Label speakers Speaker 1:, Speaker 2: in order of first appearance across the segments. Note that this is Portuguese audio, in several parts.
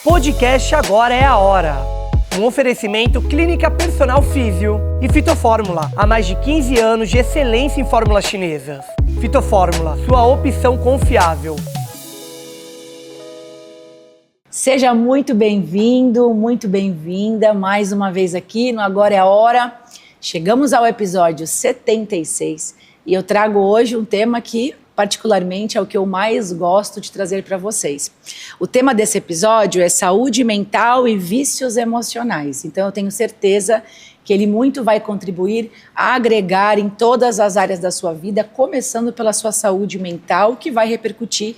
Speaker 1: Podcast Agora é a Hora. Um oferecimento Clínica Personal Físio e Fitofórmula. Há mais de 15 anos de excelência em fórmulas chinesas. Fitofórmula, sua opção confiável.
Speaker 2: Seja muito bem-vindo, muito bem-vinda mais uma vez aqui no Agora é a Hora. Chegamos ao episódio 76 e eu trago hoje um tema que particularmente é o que eu mais gosto de trazer para vocês. O tema desse episódio é saúde mental e vícios emocionais. Então eu tenho certeza que ele muito vai contribuir a agregar em todas as áreas da sua vida, começando pela sua saúde mental, que vai repercutir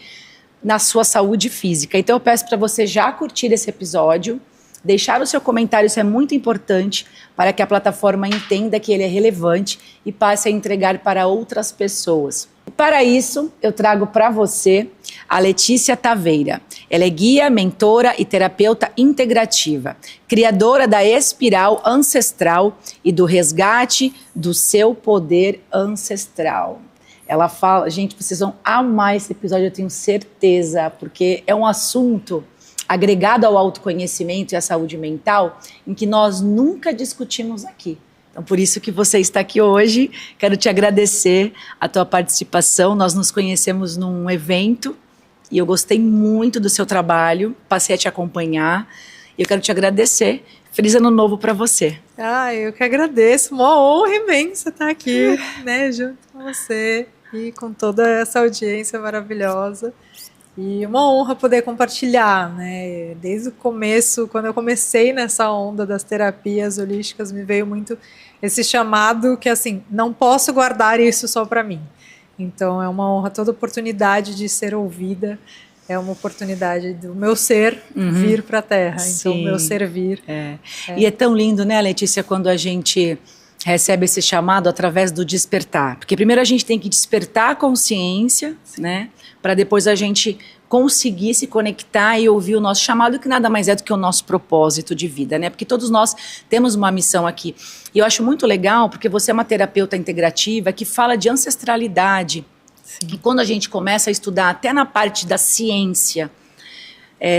Speaker 2: na sua saúde física. Então eu peço para você já curtir esse episódio, deixar o seu comentário, isso é muito importante para que a plataforma entenda que ele é relevante e passe a entregar para outras pessoas. Para isso, eu trago para você a Letícia Taveira. Ela é guia, mentora e terapeuta integrativa, criadora da Espiral Ancestral e do resgate do seu poder ancestral. Ela fala, gente, vocês vão amar esse episódio, eu tenho certeza, porque é um assunto agregado ao autoconhecimento e à saúde mental em que nós nunca discutimos aqui. Então, por isso que você está aqui hoje, quero te agradecer a tua participação. Nós nos conhecemos num evento e eu gostei muito do seu trabalho, passei a te acompanhar e eu quero te agradecer. Feliz ano novo para você.
Speaker 3: Eu que agradeço, uma honra imensa estar aqui, né, junto com você e com toda essa audiência maravilhosa. E uma honra poder compartilhar, né? Desde o começo, quando eu comecei nessa onda das terapias holísticas, me veio muito esse chamado que, assim, não posso guardar isso só para mim. Então, é uma honra, toda oportunidade de ser ouvida, é uma oportunidade do meu ser vir para a Terra. Sim. Então, o meu ser vir.
Speaker 2: E é tão lindo, né, Letícia, quando a gente recebe esse chamado através do despertar. Porque primeiro a gente tem que despertar a consciência, né? Para depois a gente conseguir se conectar e ouvir o nosso chamado, que nada mais é do que o nosso propósito de vida, né? Porque todos nós temos uma missão aqui. E eu acho muito legal, porque você é uma terapeuta integrativa que fala de ancestralidade. Sim. E quando a gente começa a estudar até na parte da ciência,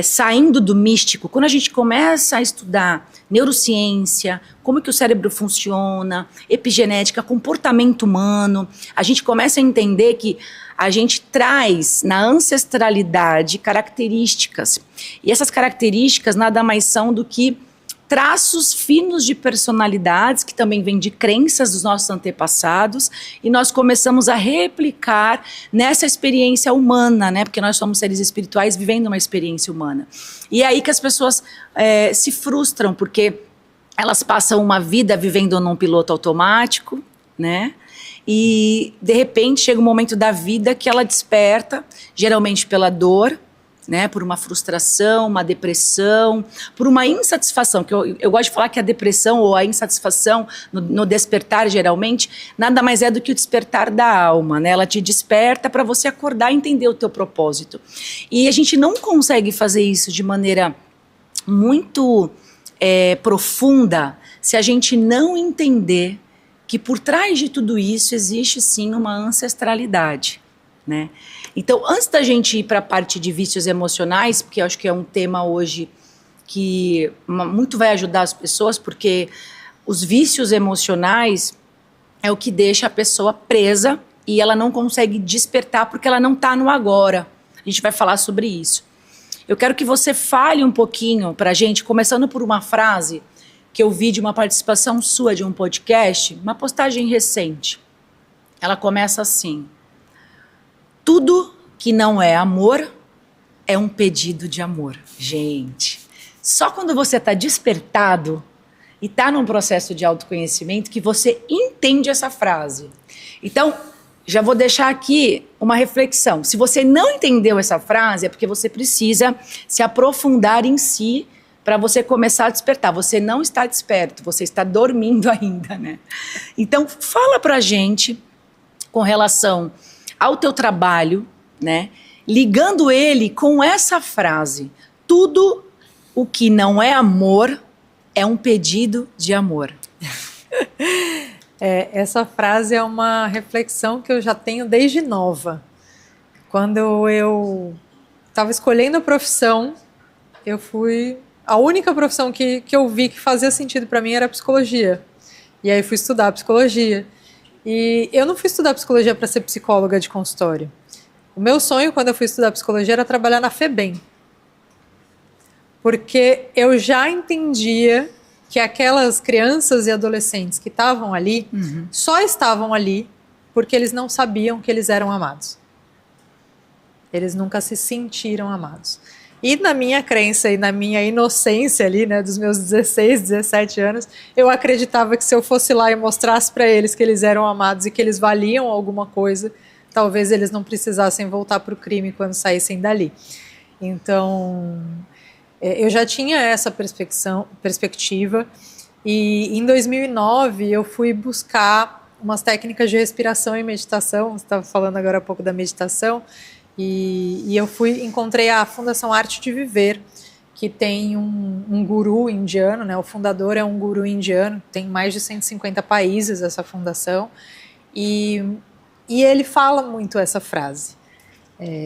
Speaker 2: saindo do místico, quando a gente começa a estudar neurociência, como que o cérebro funciona, epigenética, comportamento humano, a gente começa a entender que a gente traz na ancestralidade características. E essas características nada mais são do que traços finos de personalidades, que também vêm de crenças dos nossos antepassados, e nós começamos a replicar nessa experiência humana, né? Porque nós somos seres espirituais vivendo uma experiência humana. E é aí que as pessoas se frustram, porque elas passam uma vida vivendo num piloto automático, né? E, de repente, chega um momento da vida que ela desperta, geralmente pela dor, né, por uma frustração, uma depressão, por uma insatisfação, que eu gosto de falar que a depressão ou a insatisfação no despertar, geralmente, nada mais é do que o despertar da alma, né? Ela te desperta para você acordar e entender o teu propósito. E a gente não consegue fazer isso de maneira muito profunda se a gente não entender que por trás de tudo isso existe sim uma ancestralidade, né? Então, antes da gente ir para a parte de vícios emocionais, porque eu acho que é um tema hoje que muito vai ajudar as pessoas, porque os vícios emocionais é o que deixa a pessoa presa e ela não consegue despertar porque ela não está no agora. A gente vai falar sobre isso. Eu quero que você fale um pouquinho para a gente, começando por uma frase que eu vi de uma participação sua de um podcast, uma postagem recente. Ela começa assim: tudo que não é amor é um pedido de amor. Gente, só quando você está despertado e está num processo de autoconhecimento que você entende essa frase. Então, já vou deixar aqui uma reflexão. Se você não entendeu essa frase, é porque você precisa se aprofundar em si para você começar a despertar. Você não está desperto, você está dormindo ainda, né? Então, fala pra gente com relação ao teu trabalho, né? Ligando ele com essa frase: tudo o que não é amor é um pedido de amor.
Speaker 3: Essa frase é uma reflexão que eu já tenho desde nova. Quando eu estava escolhendo a profissão, A única profissão que eu vi que fazia sentido para mim era a psicologia. E aí fui estudar psicologia. E eu não fui estudar psicologia para ser psicóloga de consultório. O meu sonho, quando eu fui estudar psicologia, era trabalhar na FEBEM. Porque eu já entendia que aquelas crianças e adolescentes que estavam ali, só estavam ali porque eles não sabiam que eles eram amados. Eles nunca se sentiram amados. E na minha crença e na minha inocência ali, né, dos meus 16, 17 anos, eu acreditava que se eu fosse lá e mostrasse para eles que eles eram amados e que eles valiam alguma coisa, talvez eles não precisassem voltar para o crime quando saíssem dali. Então, eu já tinha essa perspectiva, e em 2009 eu fui buscar umas técnicas de respiração e meditação. Você estava falando agora há pouco da meditação, e eu encontrei a Fundação Arte de Viver, que tem um guru indiano, né? O fundador é um guru indiano, tem mais de 150 países essa fundação, e ele fala muito essa frase.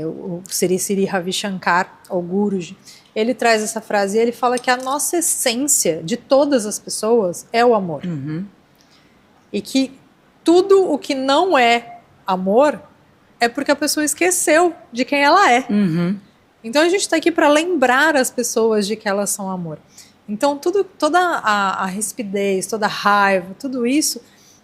Speaker 3: O Sri Sri Ravi Shankar, o Guruji, ele traz essa frase e ele fala que a nossa essência de todas as pessoas é o amor. E que tudo o que não é amor é porque a pessoa esqueceu de quem ela é. Então a gente está aqui para lembrar as pessoas de que elas são amor. Então toda a rispidez, toda a raiva, tudo isso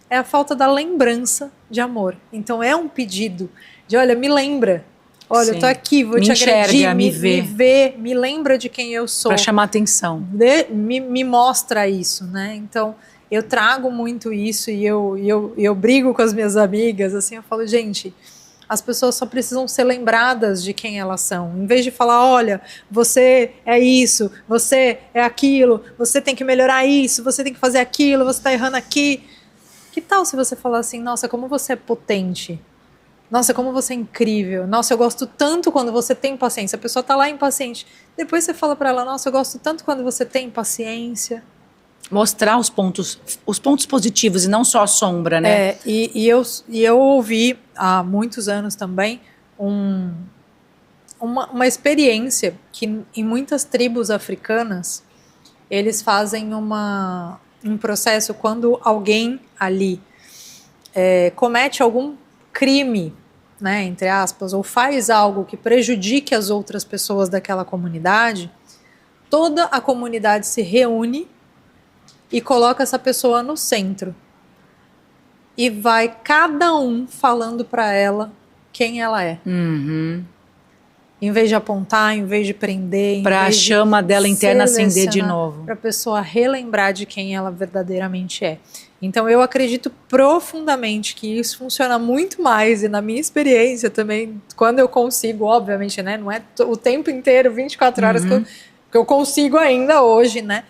Speaker 3: é a falta da lembrança de amor. Então é um pedido de, olha, me lembra. Olha, eu tô aqui, vou te agredir, me vê, me lembra de quem eu sou.
Speaker 2: Para chamar atenção.
Speaker 3: Me mostra isso, né? Então, eu trago muito isso e eu brigo com as minhas amigas, assim, eu falo, gente, as pessoas só precisam ser lembradas de quem elas são. Em vez de falar, olha, você é isso, você é aquilo, você tem que melhorar isso, você tem que fazer aquilo, você tá errando aqui. Que tal se você falar assim, nossa, como você é potente? Nossa, como você é incrível. Nossa, eu gosto tanto quando você tem paciência. A pessoa tá lá impaciente. Depois você fala pra ela, nossa, eu gosto tanto quando você tem paciência.
Speaker 2: Mostrar os pontos positivos e não só a sombra, né?
Speaker 3: E eu ouvi há muitos anos também uma experiência que em muitas tribos africanas eles fazem um processo quando alguém ali comete algum crime, né, entre aspas, ou faz algo que prejudique as outras pessoas daquela comunidade, toda a comunidade se reúne e coloca essa pessoa no centro. E vai cada um falando para ela quem ela é. Em vez de apontar, em vez de prender,
Speaker 2: para a chama dela interna acender de novo.
Speaker 3: Para a pessoa relembrar de quem ela verdadeiramente é. Então eu acredito profundamente que isso funciona muito mais, e na minha experiência também, quando eu consigo, obviamente, né, não é o tempo inteiro, 24 horas que eu consigo ainda hoje, né,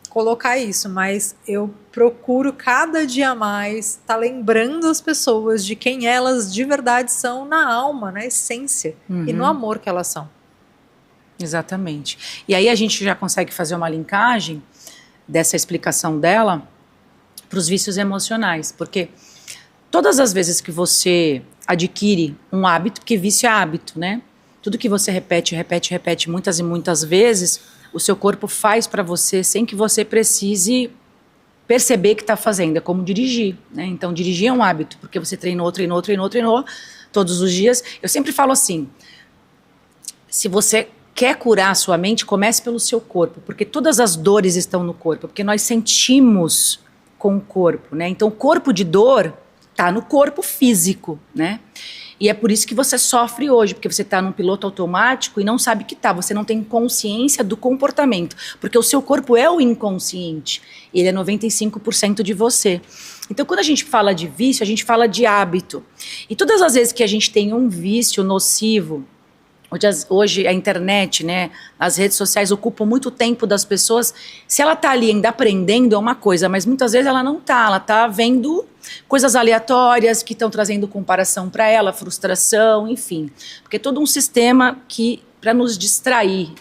Speaker 3: colocar isso, mas eu procuro cada dia mais estar lembrando as pessoas de quem elas de verdade são na alma, na essência, e no amor que elas são.
Speaker 2: Exatamente. E aí a gente já consegue fazer uma linkagem dessa explicação dela para os vícios emocionais, porque todas as vezes que você adquire um hábito, porque vício é hábito, né? Tudo que você repete muitas e muitas vezes, o seu corpo faz para você sem que você precise perceber que está fazendo. É como dirigir, né? Então dirigir é um hábito, porque você treinou todos os dias. Eu sempre falo assim, se você quer curar a sua mente, comece pelo seu corpo, porque todas as dores estão no corpo, porque nós sentimos com o corpo, né? Então o corpo de dor está no corpo físico, né? E é por isso que você sofre hoje, porque você está num piloto automático e não sabe que tá, você não tem consciência do comportamento, porque o seu corpo é o inconsciente, ele é 95% de você. Então quando a gente fala de vício, a gente fala de hábito. E todas as vezes que a gente tem um vício nocivo, hoje a internet, né, as redes sociais ocupam muito tempo das pessoas. Se ela está ali ainda aprendendo é uma coisa, mas muitas vezes ela não está, ela está vendo coisas aleatórias que estão trazendo comparação para ela, frustração, enfim. Porque é todo um sistema que para nos distrair,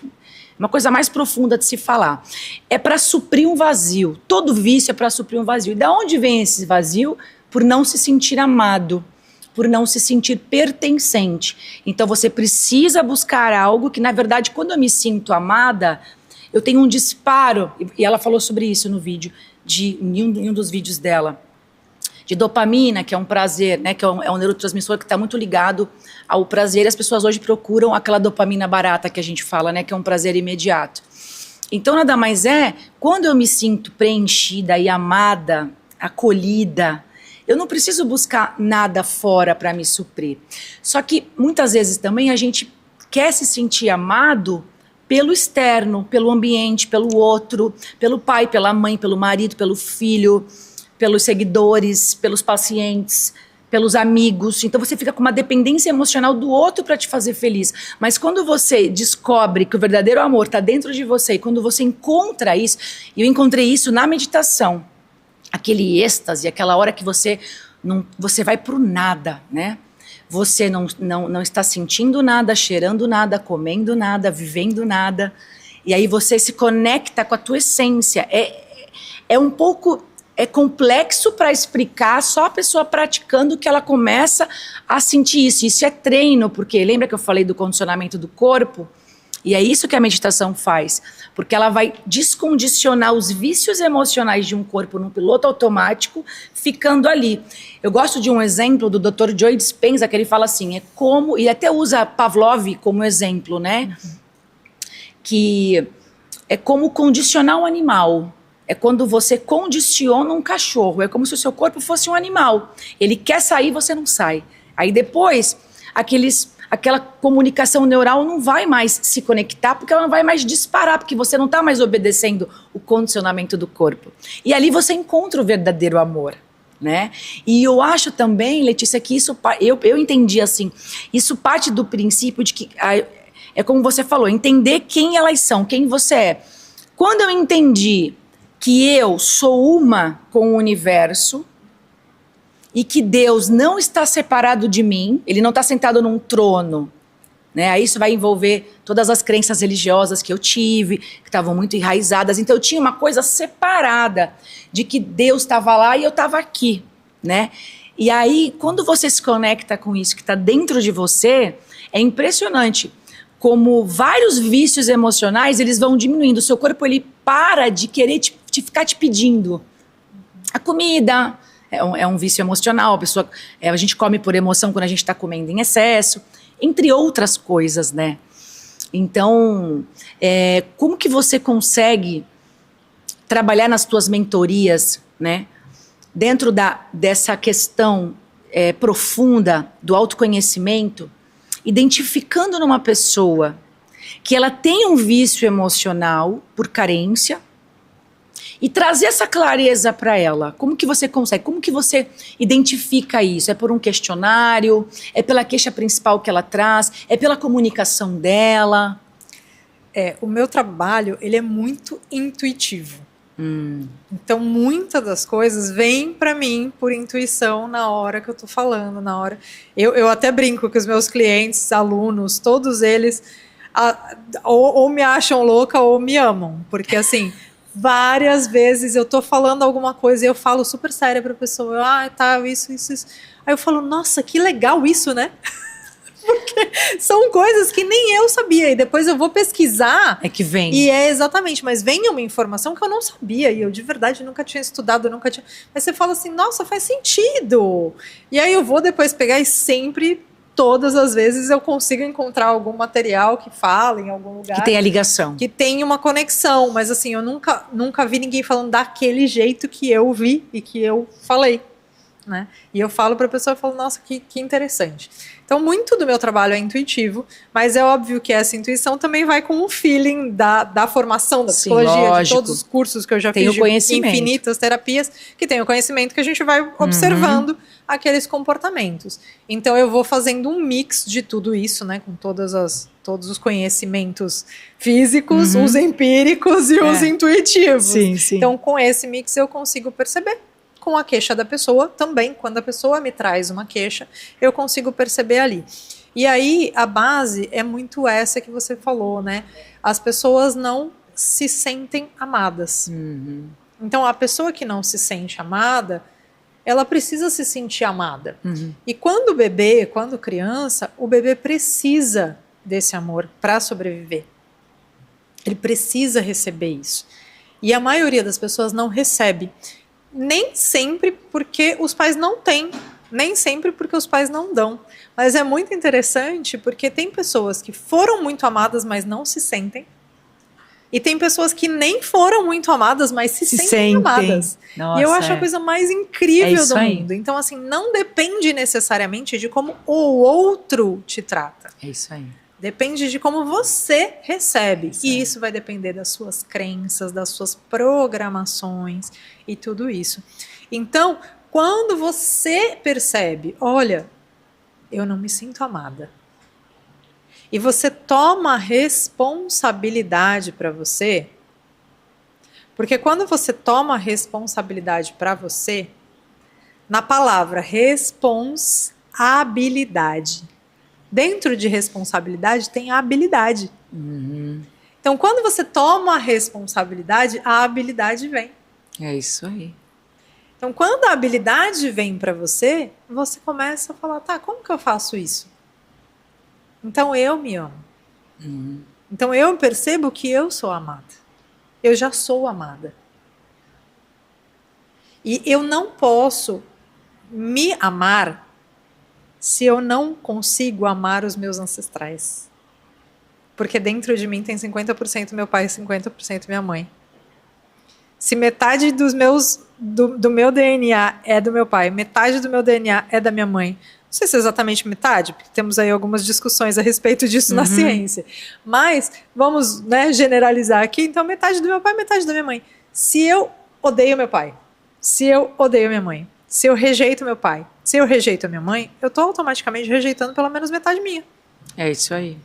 Speaker 2: uma coisa mais profunda de se falar. É para suprir um vazio, todo vício é para suprir um vazio. E da onde vem esse vazio? Por não se sentir amado. por não se sentir pertencente. Então você precisa buscar algo que, na verdade, quando eu me sinto amada, eu tenho um disparo, e ela falou sobre isso no vídeo, em um dos vídeos dela, de dopamina, que é um prazer, né, que é um neurotransmissor que está muito ligado ao prazer, e as pessoas hoje procuram aquela dopamina barata que a gente fala, né, que é um prazer imediato. Então nada mais quando eu me sinto preenchida e amada, acolhida, eu não preciso buscar nada fora para me suprir. Só que muitas vezes também a gente quer se sentir amado pelo externo, pelo ambiente, pelo outro, pelo pai, pela mãe, pelo marido, pelo filho, pelos seguidores, pelos pacientes, pelos amigos. Então você fica com uma dependência emocional do outro para te fazer feliz. Mas quando você descobre que o verdadeiro amor está dentro de você, e quando você encontra isso, e eu encontrei isso na meditação, aquele êxtase, aquela hora que você vai pro nada, né? Você não está sentindo nada, cheirando nada, comendo nada, vivendo nada. E aí você se conecta com a tua essência. É um pouco... É complexo para explicar, só a pessoa praticando que ela começa a sentir isso. Isso é treino, porque lembra que eu falei do condicionamento do corpo? E é isso que a meditação faz, porque ela vai descondicionar os vícios emocionais de um corpo num piloto automático, ficando ali. Eu gosto de um exemplo do Dr. Joe Dispenza, que ele fala assim, e até usa Pavlov como exemplo, né? Que é como condicionar um animal. É quando você condiciona um cachorro, é como se o seu corpo fosse um animal. Ele quer sair, você não sai. Aí depois, aquela comunicação neural não vai mais se conectar, porque ela não vai mais disparar, porque você não está mais obedecendo o condicionamento do corpo. E ali você encontra o verdadeiro amor, né? E eu acho também, Letícia, que isso, eu entendi assim, isso parte do princípio de que, é como você falou, entender quem elas são, quem você é. Quando eu entendi que eu sou uma com o universo e que Deus não está separado de mim, ele não está sentado num trono, né? Aí isso vai envolver todas as crenças religiosas que eu tive, que estavam muito enraizadas. Então eu tinha uma coisa separada de que Deus estava lá e eu estava aqui, né? E aí, quando você se conecta com isso que está dentro de você, é impressionante como vários vícios emocionais, eles vão diminuindo. O seu corpo, ele para de querer ficar te pedindo. A comida é um vício emocional. A gente come por emoção quando a gente está comendo em excesso, entre outras coisas, né? Então, como que você consegue trabalhar nas tuas mentorias, né? Dentro dessa questão profunda do autoconhecimento, identificando numa pessoa que ela tem um vício emocional por carência e trazer essa clareza para ela. Como que você consegue? Como que você identifica isso? É por um questionário? É pela queixa principal que ela traz? É pela comunicação dela?
Speaker 3: O meu trabalho, ele é muito intuitivo. Então, muitas das coisas vêm para mim por intuição na hora que eu tô falando, na hora... Eu até brinco que os meus clientes, alunos, todos eles ou me acham louca ou me amam, porque assim, várias vezes eu tô falando alguma coisa e eu falo super séria pra pessoa, isso. Aí eu falo, nossa, que legal isso, né? Porque são coisas que nem eu sabia. E depois eu vou pesquisar.
Speaker 2: É que vem.
Speaker 3: E exatamente, mas vem uma informação que eu não sabia. E eu de verdade nunca tinha estudado, nunca tinha. Mas você fala assim, nossa, faz sentido. E aí eu vou depois pegar e sempre, todas as vezes, eu consigo encontrar algum material que fala em algum lugar.
Speaker 2: Que tem a ligação.
Speaker 3: Que tem uma conexão. Mas assim, eu nunca vi ninguém falando daquele jeito que eu vi e que eu falei. Né? E eu falo para a pessoa, eu falo, nossa, que interessante. Então, muito do meu trabalho é intuitivo, mas é óbvio que essa intuição também vai com o feeling da formação da psicologia,
Speaker 2: lógico.
Speaker 3: de todos os cursos que eu já
Speaker 2: Tem
Speaker 3: fiz,
Speaker 2: o conhecimento.
Speaker 3: de infinitas terapias, que tem o conhecimento que a gente vai observando aqueles comportamentos. Então, eu vou fazendo um mix de tudo isso, né, com todos os conhecimentos físicos, os empíricos e os intuitivos.
Speaker 2: Sim.
Speaker 3: Então, com esse mix eu consigo perceber. Com a queixa da pessoa, também, quando a pessoa me traz uma queixa, eu consigo perceber ali. E aí, a base é muito essa que você falou, né? As pessoas não se sentem amadas. Então, a pessoa que não se sente amada, ela precisa se sentir amada. E quando bebê, quando criança, o bebê precisa desse amor para sobreviver. Ele precisa receber isso. E a maioria das pessoas não recebe. Nem sempre porque os pais não têm. Nem sempre porque os pais não dão. Mas é muito interessante porque tem pessoas que foram muito amadas, mas não se sentem. E tem pessoas que nem foram muito amadas, mas se sentem amadas.
Speaker 2: Nossa,
Speaker 3: e eu acho a coisa mais incrível do
Speaker 2: aí.
Speaker 3: mundo. Então, assim, não depende necessariamente de como o outro te trata.
Speaker 2: É isso aí.
Speaker 3: Depende de como você recebe. E isso vai depender das suas crenças, das suas programações e tudo isso. Então, quando você percebe, olha, eu não me sinto amada. E você toma responsabilidade para você, porque quando você toma responsabilidade para você, na palavra responsabilidade, dentro de responsabilidade tem a habilidade. Então, quando você toma a responsabilidade, a habilidade vem.
Speaker 2: É isso aí.
Speaker 3: Então, quando a habilidade vem para você, você começa a falar, tá, como que eu faço isso? Então, eu me amo. Então, eu percebo que eu sou amada. Eu já sou amada. E eu não posso me amar se eu não consigo amar os meus ancestrais. Porque dentro de mim tem 50% meu pai e 50% minha mãe. Se metade do meu DNA é do meu pai, metade do meu DNA é da minha mãe, não sei se é exatamente metade, porque temos aí algumas discussões a respeito disso na ciência. Mas vamos, né, generalizar aqui. Então, metade do meu pai, metade da minha mãe. Se eu odeio meu pai, se eu odeio minha mãe, se eu rejeito meu pai, se eu rejeito a minha mãe, eu estou automaticamente rejeitando pelo menos metade minha.
Speaker 2: É isso aí.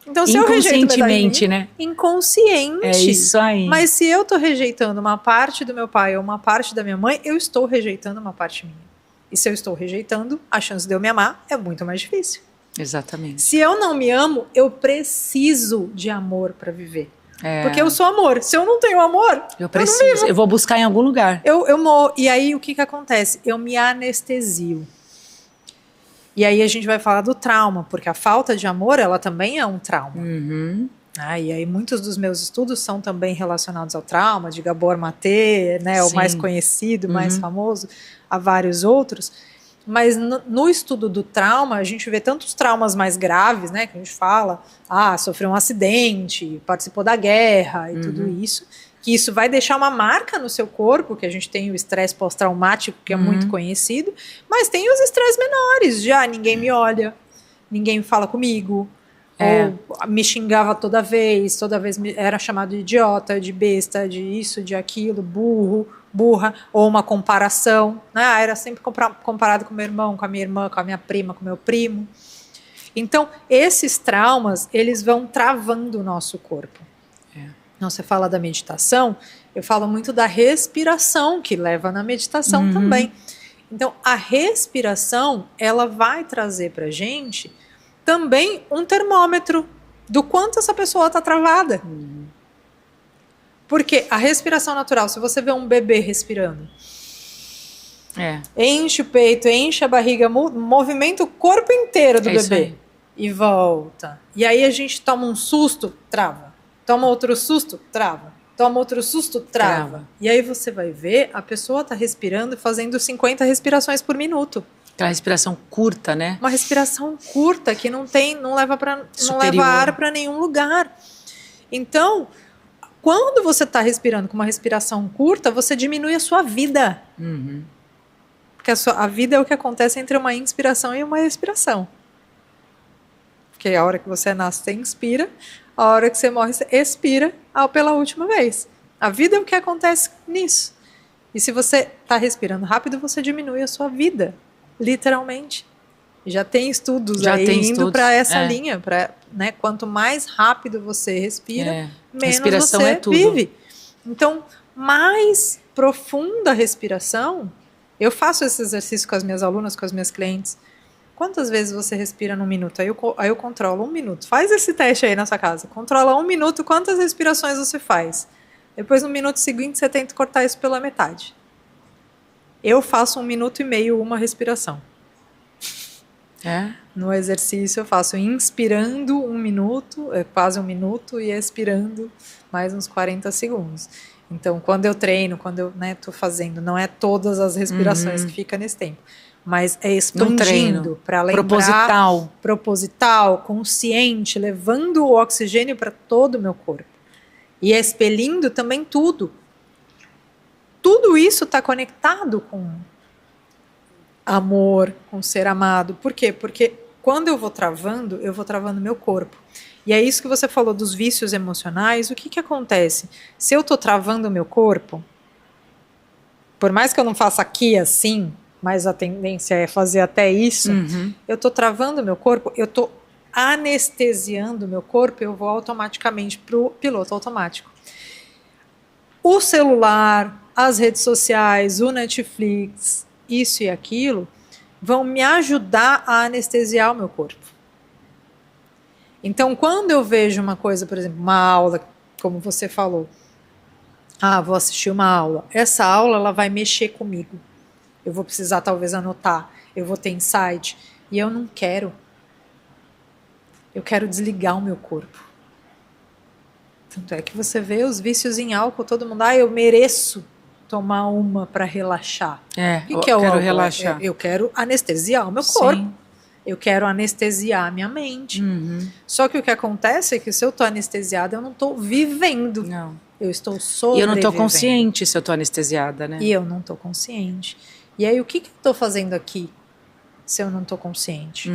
Speaker 3: Então, se eu rejeito
Speaker 2: inconscientemente, né?
Speaker 3: Inconsciente.
Speaker 2: É isso aí.
Speaker 3: Mas se eu estou rejeitando uma parte do meu pai ou uma parte da minha mãe, eu estou rejeitando uma parte minha. E se eu estou rejeitando, a chance de eu me amar é muito mais difícil.
Speaker 2: Exatamente.
Speaker 3: Se eu não me amo, eu preciso de amor para viver. Porque eu sou amor. Se eu não tenho amor,
Speaker 2: eu preciso.
Speaker 3: Eu não vivo.
Speaker 2: Eu vou buscar em algum lugar.
Speaker 3: Eu morro. E aí, o que acontece? Eu me anestesio. E aí a gente vai falar do trauma, porque a falta de amor, ela também é um trauma. E aí muitos dos meus estudos são também relacionados ao trauma, de Gabor Maté, né, o mais conhecido, mais famoso, há vários outros. Mas no estudo do trauma, a gente vê tantos traumas mais graves, né, que a gente fala, sofreu um acidente, participou da guerra e tudo isso, que isso vai deixar uma marca no seu corpo, que a gente tem o estresse pós-traumático, que é muito conhecido, mas tem os estresses menores, ninguém me olha, ninguém fala comigo, ou me xingava toda vez era chamado de idiota, de besta, de isso, de aquilo, burro, burra, ou uma comparação, né? Era sempre comparado com meu irmão, com a minha irmã, com a minha prima, com o meu primo. Então, esses traumas, eles vão travando o nosso corpo. Então, você fala da meditação, eu falo muito da respiração, que leva na meditação também. Então, a respiração, ela vai trazer pra gente também um termômetro do quanto essa pessoa está travada. Porque a respiração natural, se você vê um bebê respirando, enche o peito, enche a barriga, movimenta o corpo inteiro do bebê e volta. E aí a gente toma um susto, trava. Toma outro susto, trava. Toma outro susto, trava. E aí você vai ver, a pessoa está respirando e fazendo 50 respirações por minuto.
Speaker 2: Aquela respiração curta, né?
Speaker 3: Uma respiração curta que não leva ar para nenhum lugar. Então, quando você está respirando com uma respiração curta, você diminui a sua vida. Porque a vida é o que acontece entre uma inspiração e uma expiração. Porque a hora que você nasce, você inspira. A hora que você morre, você expira pela última vez. A vida é o que acontece nisso. E se você está respirando rápido, você diminui a sua vida. Literalmente. Já tem estudos indo para essa linha. Né, quanto mais rápido você respira, menos
Speaker 2: respiração
Speaker 3: você vive.
Speaker 2: Tudo.
Speaker 3: Então, mais profunda a respiração. Eu faço esse exercício com as minhas alunas, com as minhas clientes. Quantas vezes você respira num minuto? Aí eu controlo 1 minuto. Faz esse teste aí na sua casa. Controla 1 minuto, quantas respirações você faz. Depois, no minuto seguinte, você tenta cortar isso pela metade. Eu faço 1 minuto e meio uma respiração.
Speaker 2: É?
Speaker 3: No exercício eu faço inspirando 1 minuto, quase 1 minuto, e expirando mais uns 40 segundos. Então, quando eu treino, quando eu tô fazendo, não é todas as respirações que fica nesse tempo, mas é expandindo para lembrar, proposital, consciente, levando o oxigênio para todo o meu corpo e expelindo também tudo. Tudo isso está conectado com amor, com ser amado. Por quê? Porque quando eu vou travando meu corpo. E é isso que você falou dos vícios emocionais. O que acontece? Se eu estou travando o meu corpo, por mais que eu não faça aqui assim, mas a tendência é fazer até isso, eu estou travando o meu corpo, eu estou anestesiando o meu corpo, eu vou automaticamente para o piloto automático. O celular, as redes sociais, o Netflix, isso e aquilo, vão me ajudar a anestesiar o meu corpo. Então, quando eu vejo uma coisa, por exemplo, uma aula, como você falou, vou assistir uma aula. Essa aula, ela vai mexer comigo. Eu vou precisar, talvez, anotar. Eu vou ter insight. E eu não quero. Eu quero desligar o meu corpo. Tanto é que você vê os vícios em álcool, todo mundo, eu mereço tomar uma para relaxar. O que é o álcool? Relaxar. Eu quero anestesiar o meu corpo. Eu quero anestesiar a minha mente. Só que o que acontece é que se eu estou anestesiada, eu não estou vivendo. Não. Eu estou sobrevivendo.
Speaker 2: E eu não estou consciente se eu estou anestesiada, né?
Speaker 3: E eu não estou consciente. E aí, o que eu estou fazendo aqui se eu não estou consciente?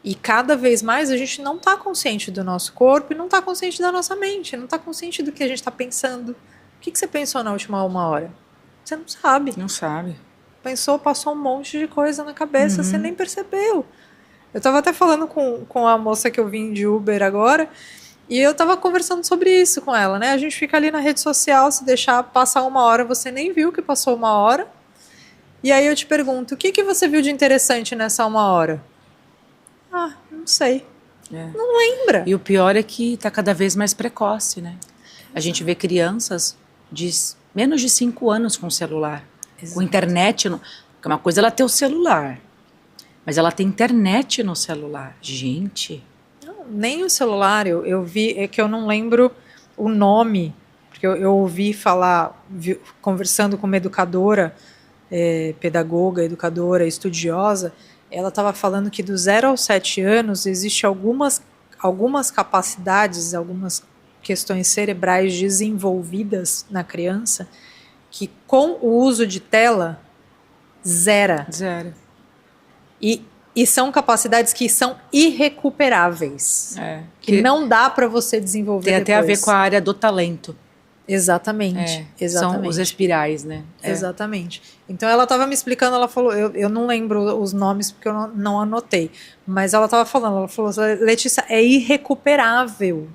Speaker 3: E cada vez mais a gente não está consciente do nosso corpo e não está consciente da nossa mente, não está consciente do que a gente está pensando. O que você pensou na última 1 hora? Você não sabe.
Speaker 2: Não sabe.
Speaker 3: Pensou, passou um monte de coisa na cabeça, você nem percebeu. Eu estava até falando com a moça que eu vim de Uber agora, e eu estava conversando sobre isso com ela, né? A gente fica ali na rede social, se deixar passar 1 hora, você nem viu que passou 1 hora. E aí eu te pergunto, o que você viu de interessante nessa 1 hora? Não sei. Não lembra.
Speaker 2: E o pior é que está cada vez mais precoce, né? A gente vê crianças de menos de 5 anos com celular. Exato. Com internet. Uma coisa é ela ter o celular, mas ela tem internet no celular. Gente.
Speaker 3: Não, nem o celular. Eu vi, é que eu não lembro o nome, porque eu ouvi falar, conversando com uma educadora, pedagoga, educadora, estudiosa, ela estava falando que do 0 aos 7 anos existe algumas capacidades, algumas questões cerebrais desenvolvidas na criança que com o uso de tela zera. E são capacidades que são irrecuperáveis. Que não dá para você desenvolver
Speaker 2: tem
Speaker 3: depois.
Speaker 2: Até a ver com a área do talento.
Speaker 3: Exatamente.
Speaker 2: São os espirais, né?
Speaker 3: Exatamente. Então ela estava me explicando, ela falou, eu não lembro os nomes porque eu não anotei, mas ela estava falando, ela falou, Letícia, é irrecuperável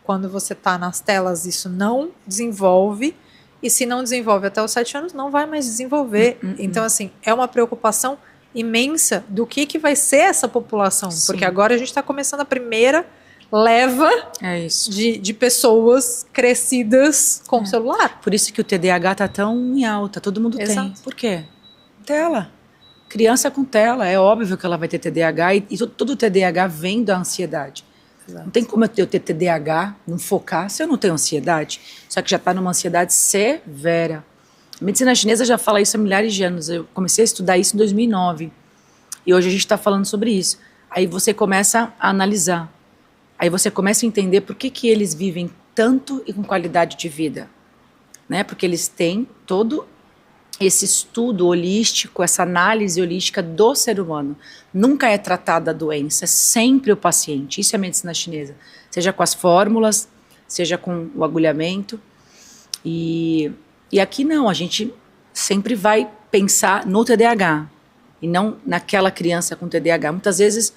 Speaker 3: quando você está nas telas, isso não desenvolve, e se não desenvolve até os 7 anos, não vai mais desenvolver. Então, assim, é uma preocupação imensa do que vai ser essa população, porque agora a gente está começando a primeira leva de pessoas crescidas com celular.
Speaker 2: Por isso que o TDAH tá tão em alta, todo mundo tem. Por quê? Tela. Criança com tela, é óbvio que ela vai ter TDAH e todo TDAH vem da ansiedade. Não tem como eu ter TDAH, não focar, se eu não tenho ansiedade. Só que já está numa ansiedade severa. A medicina chinesa já fala isso há milhares de anos. Eu comecei a estudar isso em 2009. E hoje a gente está falando sobre isso. Aí você começa a analisar. Aí você começa a entender por que eles vivem tanto e com qualidade de vida. Né? Porque eles têm todo esse estudo holístico, essa análise holística do ser humano. Nunca é tratada a doença, é sempre o paciente. Isso é a medicina chinesa. Seja com as fórmulas, seja com o agulhamento. E aqui não, a gente sempre vai pensar no TDAH e não naquela criança com TDAH. Muitas vezes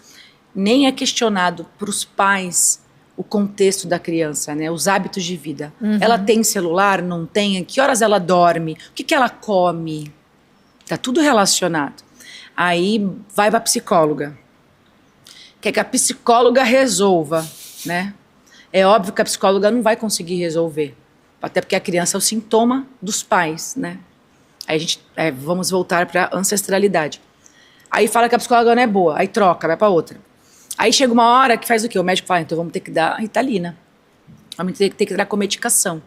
Speaker 2: nem é questionado para os pais o contexto da criança, né? Os hábitos de vida. Ela tem celular? Não tem? Que horas ela dorme? O que ela come? Tá tudo relacionado. Aí vai para a psicóloga. Quer que a psicóloga resolva, né? É óbvio que a psicóloga não vai conseguir resolver. Até porque a criança é o sintoma dos pais, né? Aí a gente, vamos voltar pra ancestralidade. Aí fala que a psicóloga não é boa, aí troca, vai pra outra. Aí chega uma hora que faz o quê? O médico fala, então vamos ter que dar Ritalina. Vamos ter que dar com medicação.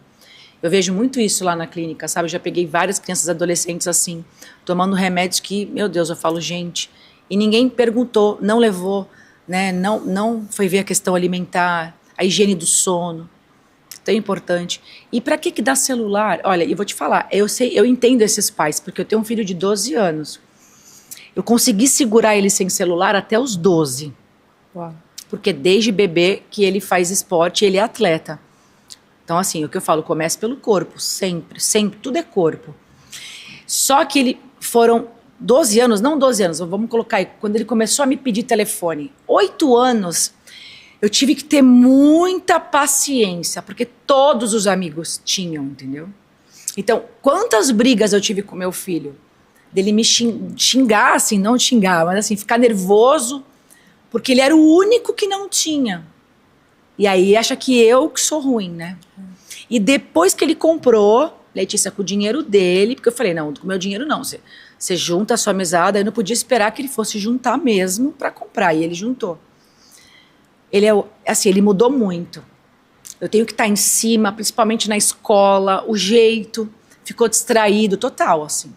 Speaker 2: Eu vejo muito isso lá na clínica, sabe? Eu já peguei várias crianças e adolescentes assim, tomando remédios que, meu Deus, eu falo, gente... E ninguém perguntou, não levou, né? Não foi ver a questão alimentar, a higiene do sono, tão importante. E para que dá celular? Olha, eu vou te falar, eu entendo esses pais, porque eu tenho um filho de 12 anos. Eu consegui segurar ele sem celular até os 12.
Speaker 3: Uau.
Speaker 2: Porque desde bebê que ele faz esporte, ele é atleta. Então, assim, o que eu falo, começa pelo corpo, sempre, tudo é corpo. Só que foram 12 anos, não 12 anos, vamos colocar aí, quando ele começou a me pedir telefone, 8 anos, eu tive que ter muita paciência, porque todos os amigos tinham, entendeu? Então, quantas brigas eu tive com meu filho? Dele me xingar, assim, não xingar, mas assim, ficar nervoso, porque ele era o único que não tinha. E aí acha que eu que sou ruim, né? E depois que ele comprou, Letícia, com o dinheiro dele, porque eu falei, não, com o meu dinheiro não, você junta a sua mesada, eu não podia esperar que ele fosse juntar mesmo para comprar, e ele juntou. Ele assim, ele mudou muito. Eu tenho que estar em cima, principalmente na escola, o jeito, ficou distraído, total, assim.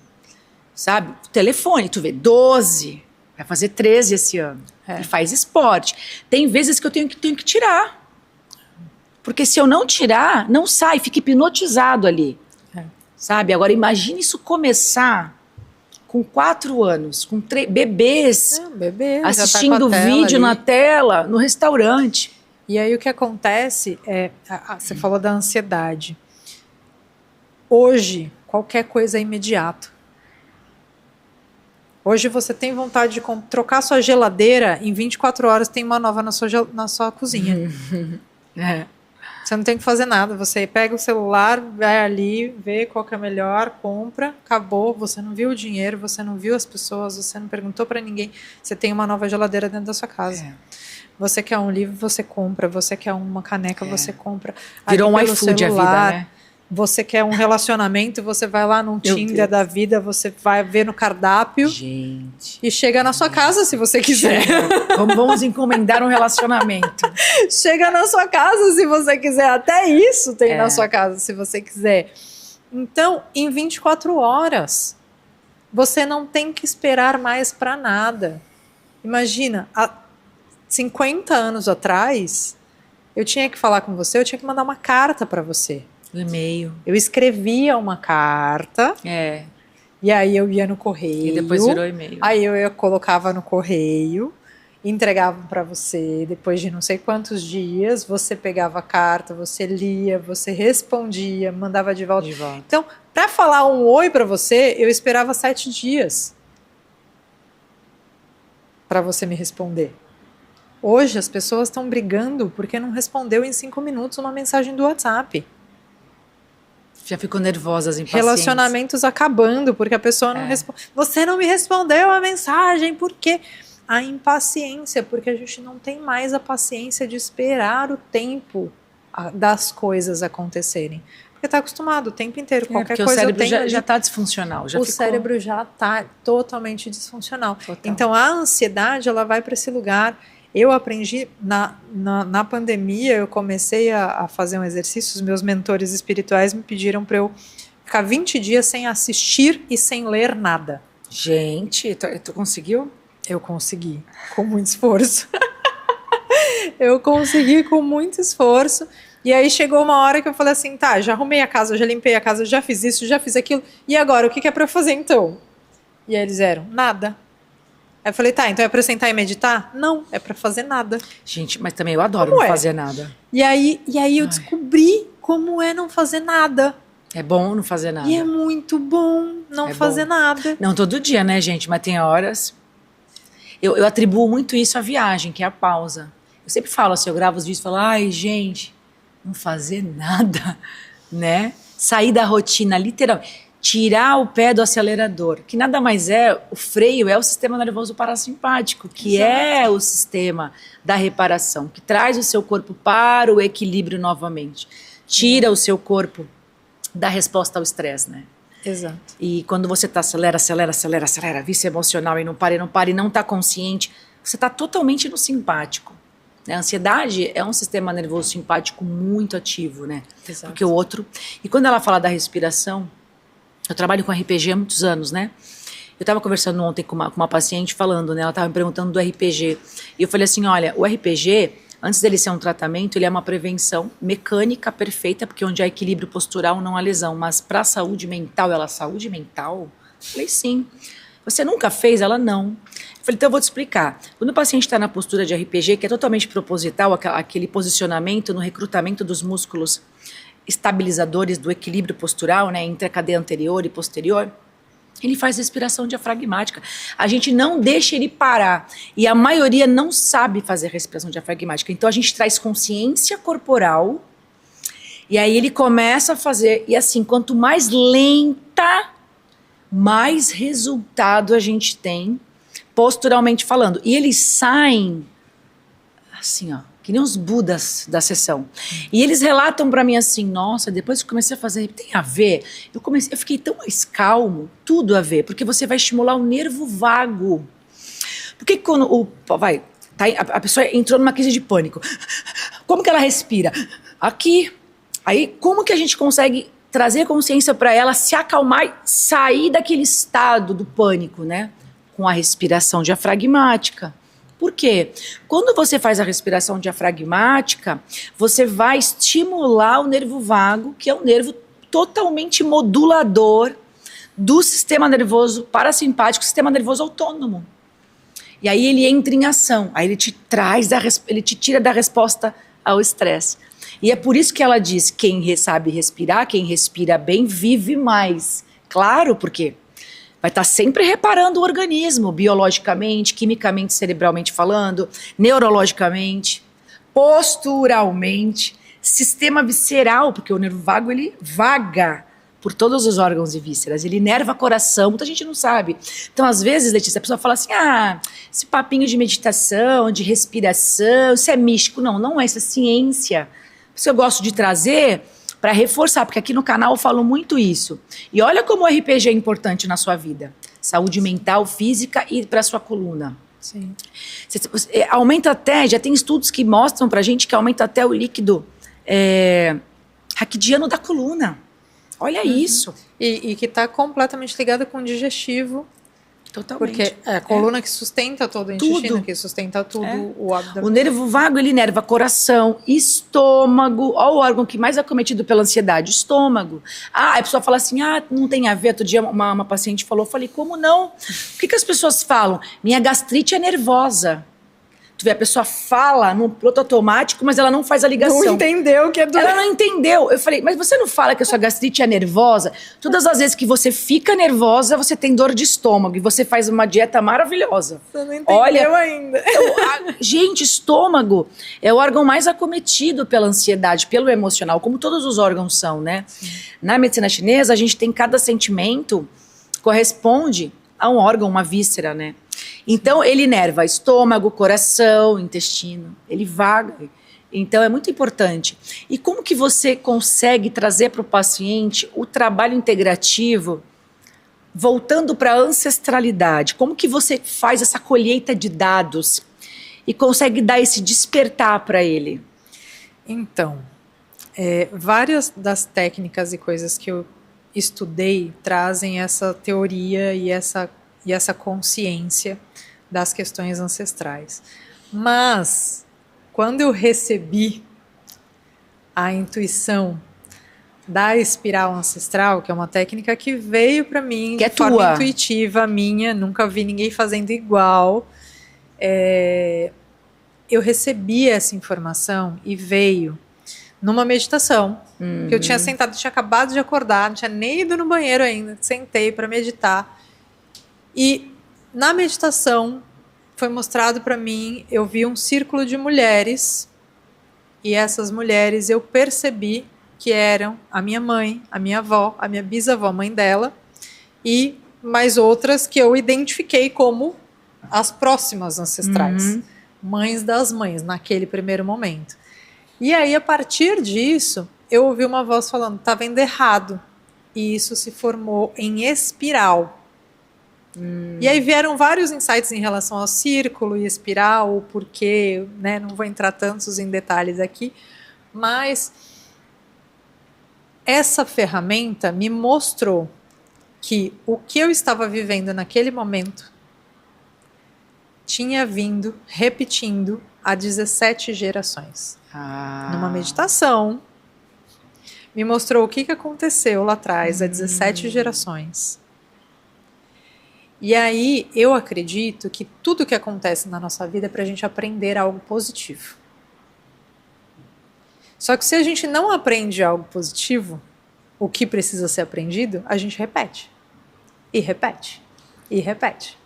Speaker 2: Sabe? O telefone, tu vê, 12, vai fazer 13 esse ano. Ele faz esporte. Tem vezes que eu tenho que tirar. Porque se eu não tirar, não sai, fica hipnotizado ali. Sabe? Agora, imagine isso começar com 4 anos, com bebês, assistindo vídeo na tela, no restaurante.
Speaker 3: E aí o que acontece você falou da ansiedade. Hoje, qualquer coisa é imediato. Hoje você tem vontade de trocar sua geladeira, em 24 horas tem uma nova na sua cozinha. Você não tem que fazer nada, você pega o celular, vai ali, vê qual que é melhor, compra, acabou, você não viu o dinheiro, você não viu as pessoas, você não perguntou para ninguém, você tem uma nova geladeira dentro da sua casa. Você quer um livro, você compra, você quer uma caneca, você compra.
Speaker 2: Virou um iFood a vida, né?
Speaker 3: Você quer um relacionamento, você vai lá num Tinder da vida, você vai ver no cardápio.
Speaker 2: Gente.
Speaker 3: E chega na sua casa se você quiser.
Speaker 2: Vamos encomendar um relacionamento.
Speaker 3: Chega na sua casa se você quiser. Até isso tem na sua casa se você quiser. Então, em 24 horas, você não tem que esperar mais para nada. Imagina, há 50 anos atrás, eu tinha que falar com você, eu tinha que mandar uma carta para você.
Speaker 2: E-mail.
Speaker 3: Eu escrevia uma carta. E aí eu ia no correio.
Speaker 2: E depois virou e-mail.
Speaker 3: Aí eu colocava no correio, entregava para você. Depois de não sei quantos dias, você pegava a carta, você lia, você respondia, mandava de volta. Então, para falar um oi para você, eu esperava 7 dias para você me responder. Hoje as pessoas estão brigando porque não respondeu em 5 minutos uma mensagem do WhatsApp.
Speaker 2: Já ficou nervosas, impacientes.
Speaker 3: Relacionamentos acabando, porque a pessoa não responde. Você não me respondeu a mensagem, por quê? A impaciência, porque a gente não tem mais a paciência de esperar o tempo das coisas acontecerem. Porque está acostumado o tempo inteiro, qualquer coisa.
Speaker 2: O cérebro já está disfuncional.
Speaker 3: Cérebro já está totalmente disfuncional.
Speaker 2: Total.
Speaker 3: Então a ansiedade, ela vai para esse lugar. Eu aprendi, na pandemia, eu comecei a fazer um exercício, os meus mentores espirituais me pediram para eu ficar 20 dias sem assistir e sem ler nada.
Speaker 2: Gente, tu conseguiu?
Speaker 3: Eu consegui, com muito esforço. Eu consegui com muito esforço. E aí chegou uma hora que eu falei assim, tá, já arrumei a casa, já limpei a casa, já fiz isso, já fiz aquilo. E agora, o que é para eu fazer então? E aí eles eram, nada. Aí eu falei, tá, então é pra eu sentar e meditar? Não, é pra fazer nada.
Speaker 2: Gente, mas também eu adoro não fazer nada.
Speaker 3: E aí eu descobri como é não fazer nada.
Speaker 2: É bom não fazer nada.
Speaker 3: E é muito bom não fazer nada.
Speaker 2: Não todo dia, né, gente? Mas tem horas... Eu atribuo muito isso à viagem, que é a pausa. Eu sempre falo assim, eu gravo os vídeos e falo, ai, gente, não fazer nada, né? Sair da rotina, literalmente. Tirar o pé do acelerador, que nada mais é, o freio é o sistema nervoso parasimpático, que é o sistema da reparação, que traz o seu corpo para o equilíbrio novamente. Tira o seu corpo da resposta ao estresse, né?
Speaker 3: Exato.
Speaker 2: E quando você tá acelera, vício emocional e não para, e não tá consciente, você tá totalmente no simpático. Né? A ansiedade é um sistema nervoso simpático muito ativo, né?
Speaker 3: Exato.
Speaker 2: Porque o outro... E quando ela fala da respiração, eu trabalho com RPG há muitos anos, né? Eu estava conversando ontem com uma paciente falando, né? Ela estava me perguntando do RPG. E eu falei assim, olha, o RPG, antes dele ser um tratamento, ele é uma prevenção mecânica perfeita, porque onde há equilíbrio postural não há lesão. Mas para a saúde mental, saúde mental? Eu falei, sim. Você nunca fez? Ela, não. Eu falei, então eu vou te explicar. Quando o paciente está na postura de RPG, que é totalmente proposital, aquele posicionamento no recrutamento dos músculos estabilizadores do equilíbrio postural, né, entre a cadeia anterior e posterior, ele faz respiração diafragmática. A gente não deixa ele parar. E a maioria não sabe fazer respiração diafragmática. Então a gente traz consciência corporal e aí ele começa a fazer. E assim, quanto mais lenta, mais resultado a gente tem posturalmente falando. E eles saem assim, ó, que nem os budas da sessão. E eles relatam pra mim assim, nossa, depois que eu comecei a fazer, tem a ver? Eu fiquei tão mais calmo, tudo a ver, porque você vai estimular o nervo vago. Porque quando a pessoa entrou numa crise de pânico, como que ela respira? Aqui. Aí, como que a gente consegue trazer consciência para ela se acalmar e sair daquele estado do pânico, né? Com a respiração diafragmática. Por quê? Quando você faz a respiração diafragmática, você vai estimular o nervo vago, que é um nervo totalmente modulador do sistema nervoso parasimpático, sistema nervoso autônomo. E aí ele entra em ação, aí ele te tira da resposta ao estresse. E é por isso que ela diz, quem sabe respirar, quem respira bem, vive mais. Claro, porque vai estar sempre reparando o organismo, biologicamente, quimicamente, cerebralmente falando, neurologicamente, posturalmente, sistema visceral, porque o nervo vago, ele vaga por todos os órgãos e vísceras, ele inerva coração, muita gente não sabe. Então, às vezes, Letícia, a pessoa fala assim, esse papinho de meditação, de respiração, isso é místico. Não, não é, isso é ciência. Por isso eu gosto de trazer para reforçar, porque aqui no canal eu falo muito isso. E olha como o RPG é importante na sua vida. Saúde mental, física e para sua coluna.
Speaker 3: Sim.
Speaker 2: Aumenta até, já tem estudos que mostram pra gente que aumenta até o líquido raquidiano da coluna. Olha isso.
Speaker 3: E que está completamente ligado com o digestivo.
Speaker 2: Totalmente.
Speaker 3: Porque é a coluna que sustenta todo o intestino, que sustenta tudo, o abdômen.
Speaker 2: O nervo vago, ele inerva coração, estômago. Olha o órgão que mais é acometido pela ansiedade, estômago. A pessoa fala assim, não tem a ver. Outro dia uma paciente falou, eu falei, como não? O que as pessoas falam? Minha gastrite é nervosa. Tu vê, a pessoa fala no piloto automático, mas ela não faz a ligação.
Speaker 3: Não entendeu que é do...
Speaker 2: Ela não entendeu. Eu falei, mas você não fala que a sua gastrite é nervosa? Todas as vezes que você fica nervosa, você tem dor de estômago. E você faz uma dieta maravilhosa.
Speaker 3: Você não entendeu ainda.
Speaker 2: Gente, estômago é o órgão mais acometido pela ansiedade, pelo emocional, como todos os órgãos são, né? Sim. Na medicina chinesa, a gente tem cada sentimento corresponde a um órgão, uma víscera, né? Então, ele inerva estômago, coração, intestino, ele vaga. Então, é muito importante. E como que você consegue trazer para o paciente o trabalho integrativo, voltando para a ancestralidade? Como que você faz essa colheita de dados e consegue dar esse despertar para ele?
Speaker 3: Então, várias das técnicas e coisas que eu estudei trazem essa teoria e essa consciência das questões ancestrais. Mas, quando eu recebi a intuição da espiral ancestral, que é uma técnica que veio para mim
Speaker 2: de
Speaker 3: forma intuitiva, minha, nunca vi ninguém fazendo igual, eu recebi essa informação e veio numa meditação, que eu tinha sentado, tinha acabado de acordar, não tinha nem ido no banheiro ainda, sentei para meditar. E na meditação foi mostrado para mim, eu vi um círculo de mulheres, e essas mulheres eu percebi que eram a minha mãe, a minha avó, a minha bisavó, mãe dela, e mais outras que eu identifiquei como as próximas ancestrais, mães das mães, naquele primeiro momento. E aí, a partir disso, eu ouvi uma voz falando, tá vendo errado. e isso se formou em espiral. E aí vieram vários insights em relação ao círculo e espiral, o porquê, né? Não vou entrar tantos em detalhes aqui, mas essa ferramenta me mostrou que o que eu estava vivendo naquele momento tinha vindo repetindo há 17 gerações. Numa meditação, me mostrou o que aconteceu lá atrás, há 17 gerações. E aí, eu acredito que tudo que acontece na nossa vida é para a gente aprender algo positivo. Só que se a gente não aprende algo positivo, o que precisa ser aprendido, a gente repete. E repete. E repete.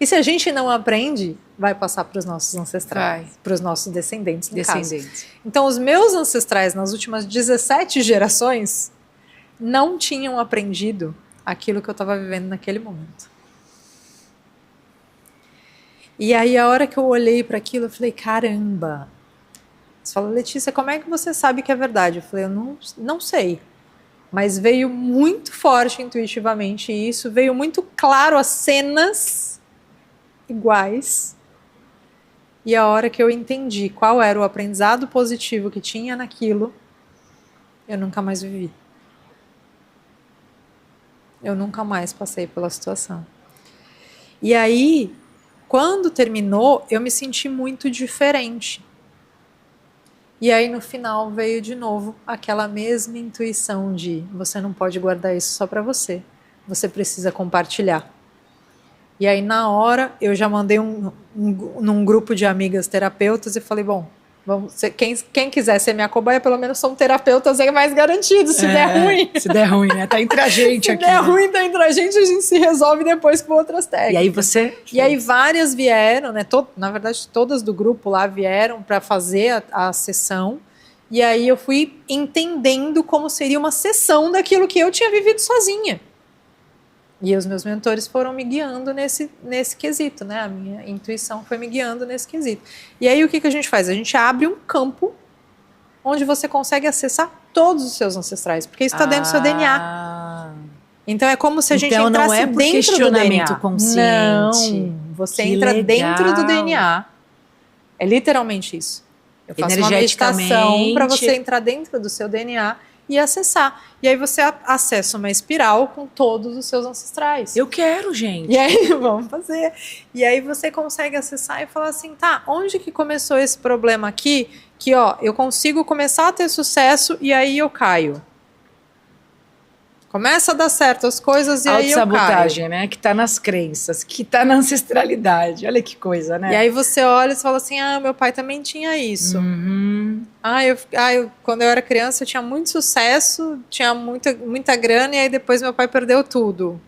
Speaker 3: E se a gente não aprende, vai passar para os nossos ancestrais, para os nossos descendentes, no caso. Então, os meus ancestrais, nas últimas 17 gerações, não tinham aprendido aquilo que eu estava vivendo naquele momento. E aí, a hora que eu olhei para aquilo, eu falei, caramba. Você fala, Letícia, como é que você sabe que é verdade? Eu falei, eu não sei. Mas veio muito forte intuitivamente isso, veio muito claro as cenas iguais. E a hora que eu entendi qual era o aprendizado positivo que tinha naquilo, eu nunca mais vivi. Eu nunca mais passei pela situação. E aí, quando terminou, eu me senti muito diferente. E aí no final veio de novo aquela mesma intuição de você não pode guardar isso só para você. Você precisa compartilhar. E aí na hora eu já mandei num grupo de amigas terapeutas e falei, bom, vamos, quem quiser ser minha cobaia, pelo menos são terapeutas aí mais garantidos. Se der ruim...
Speaker 2: Se der ruim, né? Tá entre a gente aqui.
Speaker 3: Se der ruim, tá entre a gente se resolve depois com outras técnicas.
Speaker 2: E aí você...
Speaker 3: E aí várias vieram, né? Na verdade, todas do grupo lá vieram para fazer a sessão. E aí eu fui entendendo como seria uma sessão daquilo que eu tinha vivido sozinha. E os meus mentores foram me guiando nesse quesito, né? A minha intuição foi me guiando nesse quesito. E aí o que a gente faz? A gente abre um campo onde você consegue acessar todos os seus ancestrais, porque isso está dentro do seu DNA. Então é como se a gente entrasse
Speaker 2: não é por
Speaker 3: dentro do DNA.
Speaker 2: Consciente.
Speaker 3: Não, você entra dentro do DNA. É literalmente isso. Eu faço uma meditação para você entrar dentro do seu DNA e acessar. E aí você acessa uma espiral com todos os seus ancestrais.
Speaker 2: Eu quero, gente.
Speaker 3: E aí, vamos fazer. E aí você consegue acessar e falar assim, tá, onde que começou esse problema aqui? Que, ó, eu consigo começar a ter sucesso e aí eu caio. Começa a dar certo as coisas e aí eu caio.
Speaker 2: Autossabotagem, né? Que tá nas crenças, que tá na ancestralidade. Olha que coisa, né?
Speaker 3: E aí você olha e fala assim, meu pai também tinha isso. Quando eu era criança eu tinha muito sucesso, tinha muita grana e aí depois meu pai perdeu tudo.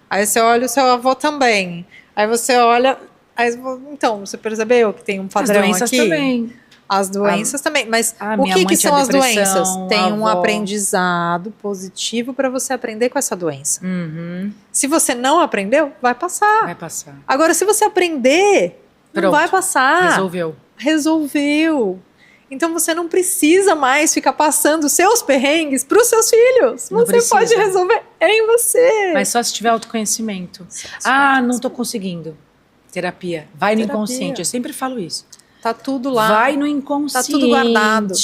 Speaker 3: Aí você olha o seu avô também. Aí você olha... então, você percebeu que tem um padrão aqui? As doenças também. As doenças também, mas o que são as doenças? Tem um aprendizado positivo para você aprender com essa doença. Se você não aprendeu, vai passar.
Speaker 2: Vai passar.
Speaker 3: Agora, se você aprender, não vai passar. Resolveu. Então você não precisa mais ficar passando seus perrengues para os seus filhos. Você pode resolver em você.
Speaker 2: Mas só se tiver autoconhecimento. Não tô conseguindo. Terapia. Vai no inconsciente. Eu sempre falo isso.
Speaker 3: Tá tudo lá.
Speaker 2: Vai no inconsciente.
Speaker 3: Tá tudo guardado.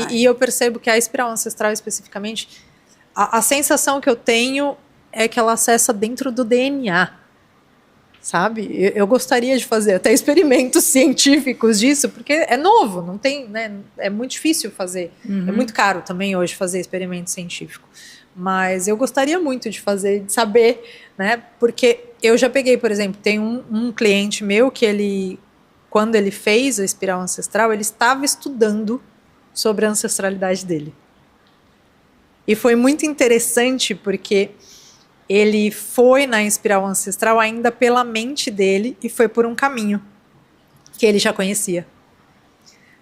Speaker 3: E eu percebo que a espiral ancestral especificamente, a sensação que eu tenho é que ela acessa dentro do DNA. Sabe? Eu gostaria de fazer até experimentos científicos disso, porque é novo, não tem, né? É muito difícil fazer. É muito caro também hoje fazer experimento científico. Mas eu gostaria muito de fazer, de saber, né? Porque eu já peguei, por exemplo, tem um cliente meu que quando ele fez a espiral ancestral, ele estava estudando sobre a ancestralidade dele. E foi muito interessante porque ele foi na espiral ancestral ainda pela mente dele e foi por um caminho que ele já conhecia.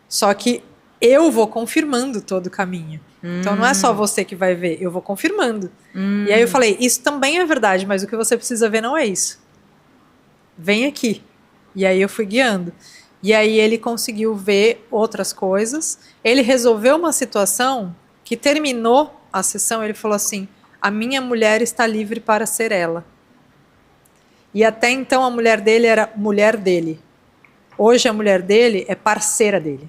Speaker 3: Só que eu vou confirmando todo o caminho. Então não é só você que vai ver, eu vou confirmando. E aí eu falei, isso também é verdade, mas o que você precisa ver não é isso. Vem aqui. E aí eu fui guiando. E aí ele conseguiu ver outras coisas. Ele resolveu uma situação que terminou a sessão. Ele falou assim, a minha mulher está livre para ser ela. E até então a mulher dele era mulher dele. Hoje a mulher dele é parceira dele.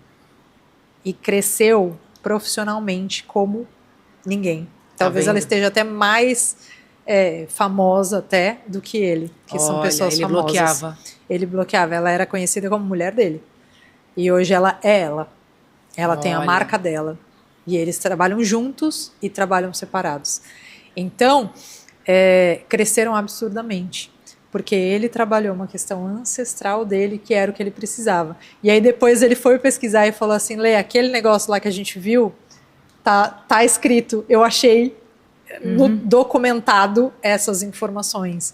Speaker 3: E cresceu profissionalmente como ninguém. Talvez ela esteja até mais famosa até do que ele, que são pessoas famosas.
Speaker 2: Bloqueava.
Speaker 3: Ele bloqueava. Ela era conhecida como mulher dele. E hoje ela é ela. Ela tem a marca dela. E eles trabalham juntos e trabalham separados. Então, cresceram absurdamente. Porque ele trabalhou uma questão ancestral dele, que era o que ele precisava. E aí depois ele foi pesquisar e falou assim, Lê, aquele negócio lá que a gente viu, tá escrito, eu achei documentado essas informações.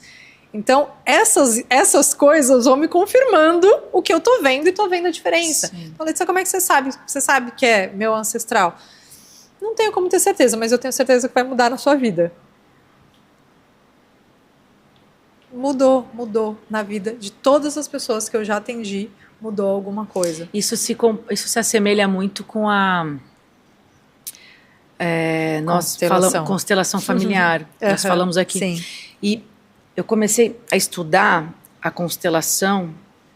Speaker 3: Então, essas coisas vão me confirmando o que eu tô vendo e tô vendo a diferença. Sim. Então, Letícia, como é que você sabe? Você sabe que é meu ancestral? Não tenho como ter certeza, mas eu tenho certeza que vai mudar na sua vida. Mudou na vida de todas as pessoas que eu já atendi, mudou alguma coisa.
Speaker 2: Isso se assemelha muito com a constelação familiar. Nós falamos aqui. Sim. E eu comecei a estudar a constelação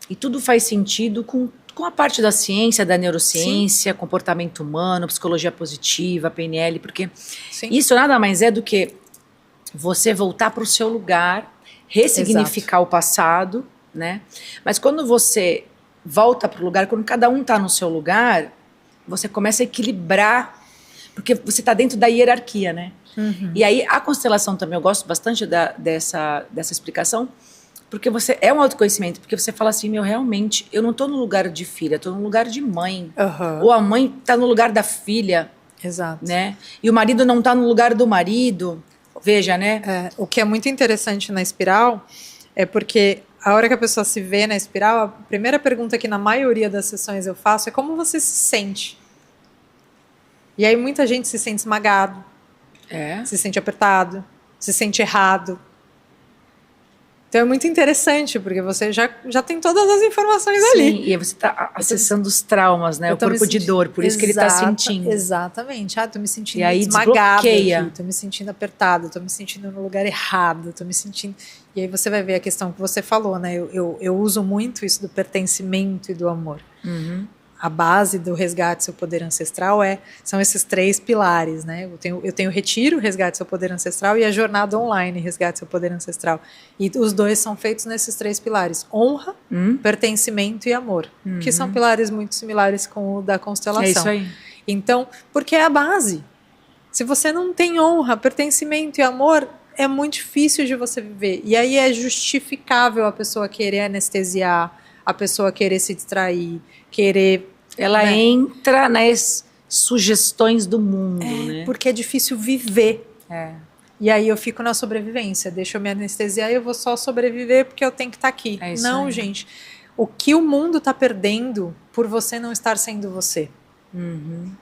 Speaker 2: e tudo faz sentido com a parte da ciência, da neurociência, sim, comportamento humano, psicologia positiva, PNL, porque sim, isso nada mais é do que você voltar para o seu lugar, ressignificar o passado, né? Mas quando você volta para o lugar, quando cada um está no seu lugar, você começa a equilibrar, porque você está dentro da hierarquia, né? Uhum. E aí a constelação também, eu gosto bastante dessa explicação, porque você é um autoconhecimento, porque você fala assim, realmente, eu não estou no lugar de filha, estou no lugar de mãe. Uhum. Ou a mãe está no lugar da filha.
Speaker 3: Exato.
Speaker 2: Né? E o marido não está no lugar do marido. Veja, né?
Speaker 3: O que é muito interessante na espiral é porque a hora que a pessoa se vê na espiral, a primeira pergunta que na maioria das sessões eu faço é como você se sente? E aí muita gente se sente esmagado, se sente apertado, se sente errado. Então é muito interessante, porque você já tem todas as informações ali.
Speaker 2: Sim, e você está acessando os traumas, né? O corpo de dor, por isso que ele está sentindo.
Speaker 3: Exatamente. Tô me sentindo
Speaker 2: esmagada aqui,
Speaker 3: tô me sentindo apertado, tô me sentindo no lugar errado, tô me sentindo... E aí você vai ver a questão que você falou, né? Eu uso muito isso do pertencimento e do amor. Uhum. A base do resgate seu poder ancestral são esses 3 pilares, né? Eu tenho o retiro, resgate seu poder ancestral, e a jornada online, resgate seu poder ancestral. E os 2 são feitos nesses 3 pilares: honra, pertencimento e amor, que são pilares muito similares com o da constelação.
Speaker 2: É isso aí.
Speaker 3: Então, porque é a base. Se você não tem honra, pertencimento e amor, é muito difícil de você viver. E aí é justificável a pessoa querer anestesiar, a pessoa querer se distrair, querer...
Speaker 2: Ela entra nas sugestões do mundo, né?
Speaker 3: Porque é difícil viver. E aí eu fico na sobrevivência. Deixa eu me anestesiar e eu vou só sobreviver porque eu tenho que estar aqui. Não, gente. O que o mundo está perdendo por você não estar sendo você? Uhum.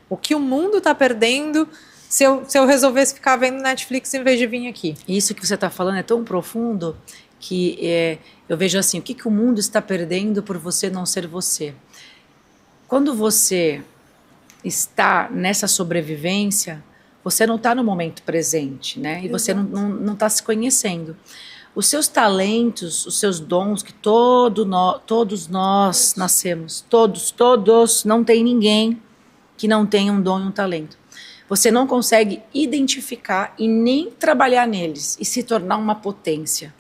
Speaker 3: O que o mundo está perdendo se eu resolvesse ficar vendo Netflix em vez de vir aqui?
Speaker 2: Isso que você está falando é tão profundo que eu vejo assim, o que o mundo está perdendo por você não ser você? Quando você está nessa sobrevivência, você não está no momento presente, né? E você não está se conhecendo. Os seus talentos, os seus dons, que todos nós nascemos, todos, não tem ninguém que não tenha um dom e um talento. Você não consegue identificar e nem trabalhar neles e se tornar uma potência.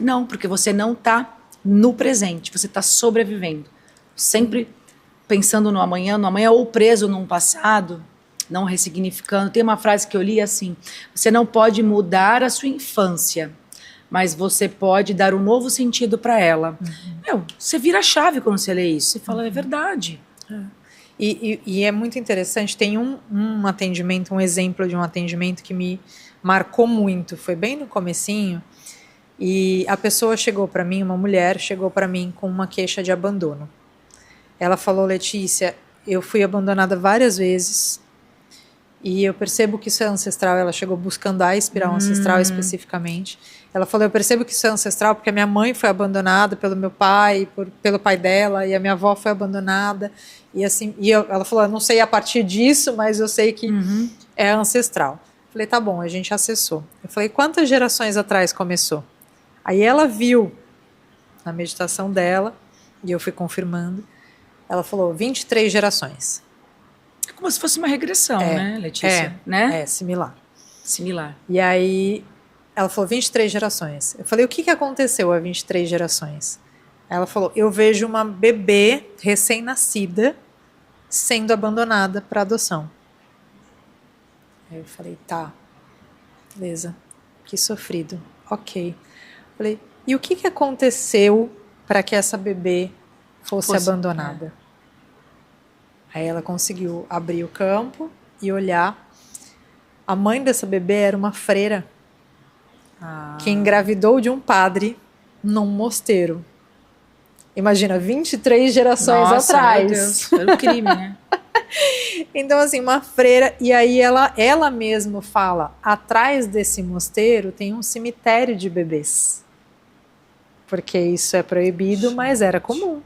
Speaker 2: Não, porque você não está no presente, você está sobrevivendo. Sempre pensando no amanhã ou preso num passado, não ressignificando. Tem uma frase que eu li assim: você não pode mudar a sua infância, mas você pode dar um novo sentido para ela. Você vira a chave quando você lê isso. Você fala, é verdade.
Speaker 3: E é muito interessante, tem um atendimento, um exemplo de um atendimento que me marcou muito, foi bem no comecinho, e a pessoa chegou para mim, uma mulher chegou para mim com uma queixa de abandono. Ela falou: Letícia, eu fui abandonada várias vezes e eu percebo que isso é ancestral. Ela chegou buscando a espiral ancestral especificamente. Ela falou: eu percebo que isso é ancestral porque a minha mãe foi abandonada pelo meu pai, pelo pai dela, e a minha avó foi abandonada. E assim, ela falou: eu não sei a partir disso, mas eu sei que é ancestral. Falei, tá bom, a gente acessou. Eu falei, quantas gerações atrás começou? Aí ela viu na meditação dela, e eu fui confirmando, ela falou 23 gerações.
Speaker 2: É como se fosse uma regressão, né, Letícia?
Speaker 3: É, similar.
Speaker 2: Similar.
Speaker 3: E aí ela falou 23 gerações. Eu falei, o que aconteceu há 23 gerações? Ela falou, eu vejo uma bebê recém-nascida sendo abandonada para adoção. Aí eu falei, tá, beleza, que sofrido, ok. Falei, e o que aconteceu para que essa bebê fosse abandonada? Aí ela conseguiu abrir o campo e olhar. A mãe dessa bebê era uma freira que engravidou de um padre num mosteiro. Imagina, 23 gerações atrás.
Speaker 2: Meu Deus, era um crime, né?
Speaker 3: Então, assim, uma freira, e aí ela mesma fala, atrás desse mosteiro tem um cemitério de bebês. Porque isso é proibido, mas era comum.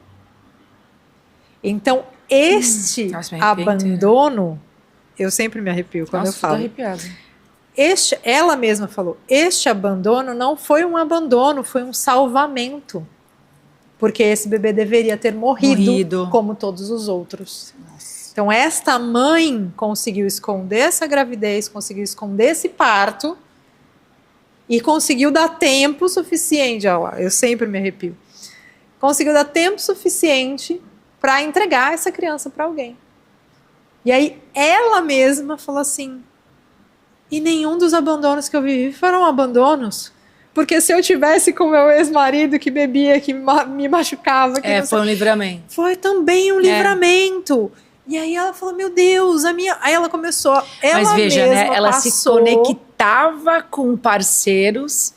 Speaker 3: Então, este abandono, eu sempre me arrepio quando eu falo.
Speaker 2: Tô arrepiada.
Speaker 3: Ela mesma falou, este abandono não foi um abandono, foi um salvamento. Porque esse bebê deveria ter morrido como todos os outros. Nossa. Então, esta mãe conseguiu esconder essa gravidez, conseguiu esconder esse parto e conseguiu dar tempo suficiente. Eu sempre me arrepio. Conseguiu dar tempo suficiente para entregar essa criança para alguém. E aí, ela mesma falou assim, e nenhum dos abandonos que eu vivi foram abandonos. Porque se eu tivesse com meu ex-marido que bebia, que me machucava...
Speaker 2: Foi um livramento.
Speaker 3: Foi também um livramento. E aí ela falou, meu Deus, aí ela começou...
Speaker 2: Mas veja, né? Ela se conectava com parceiros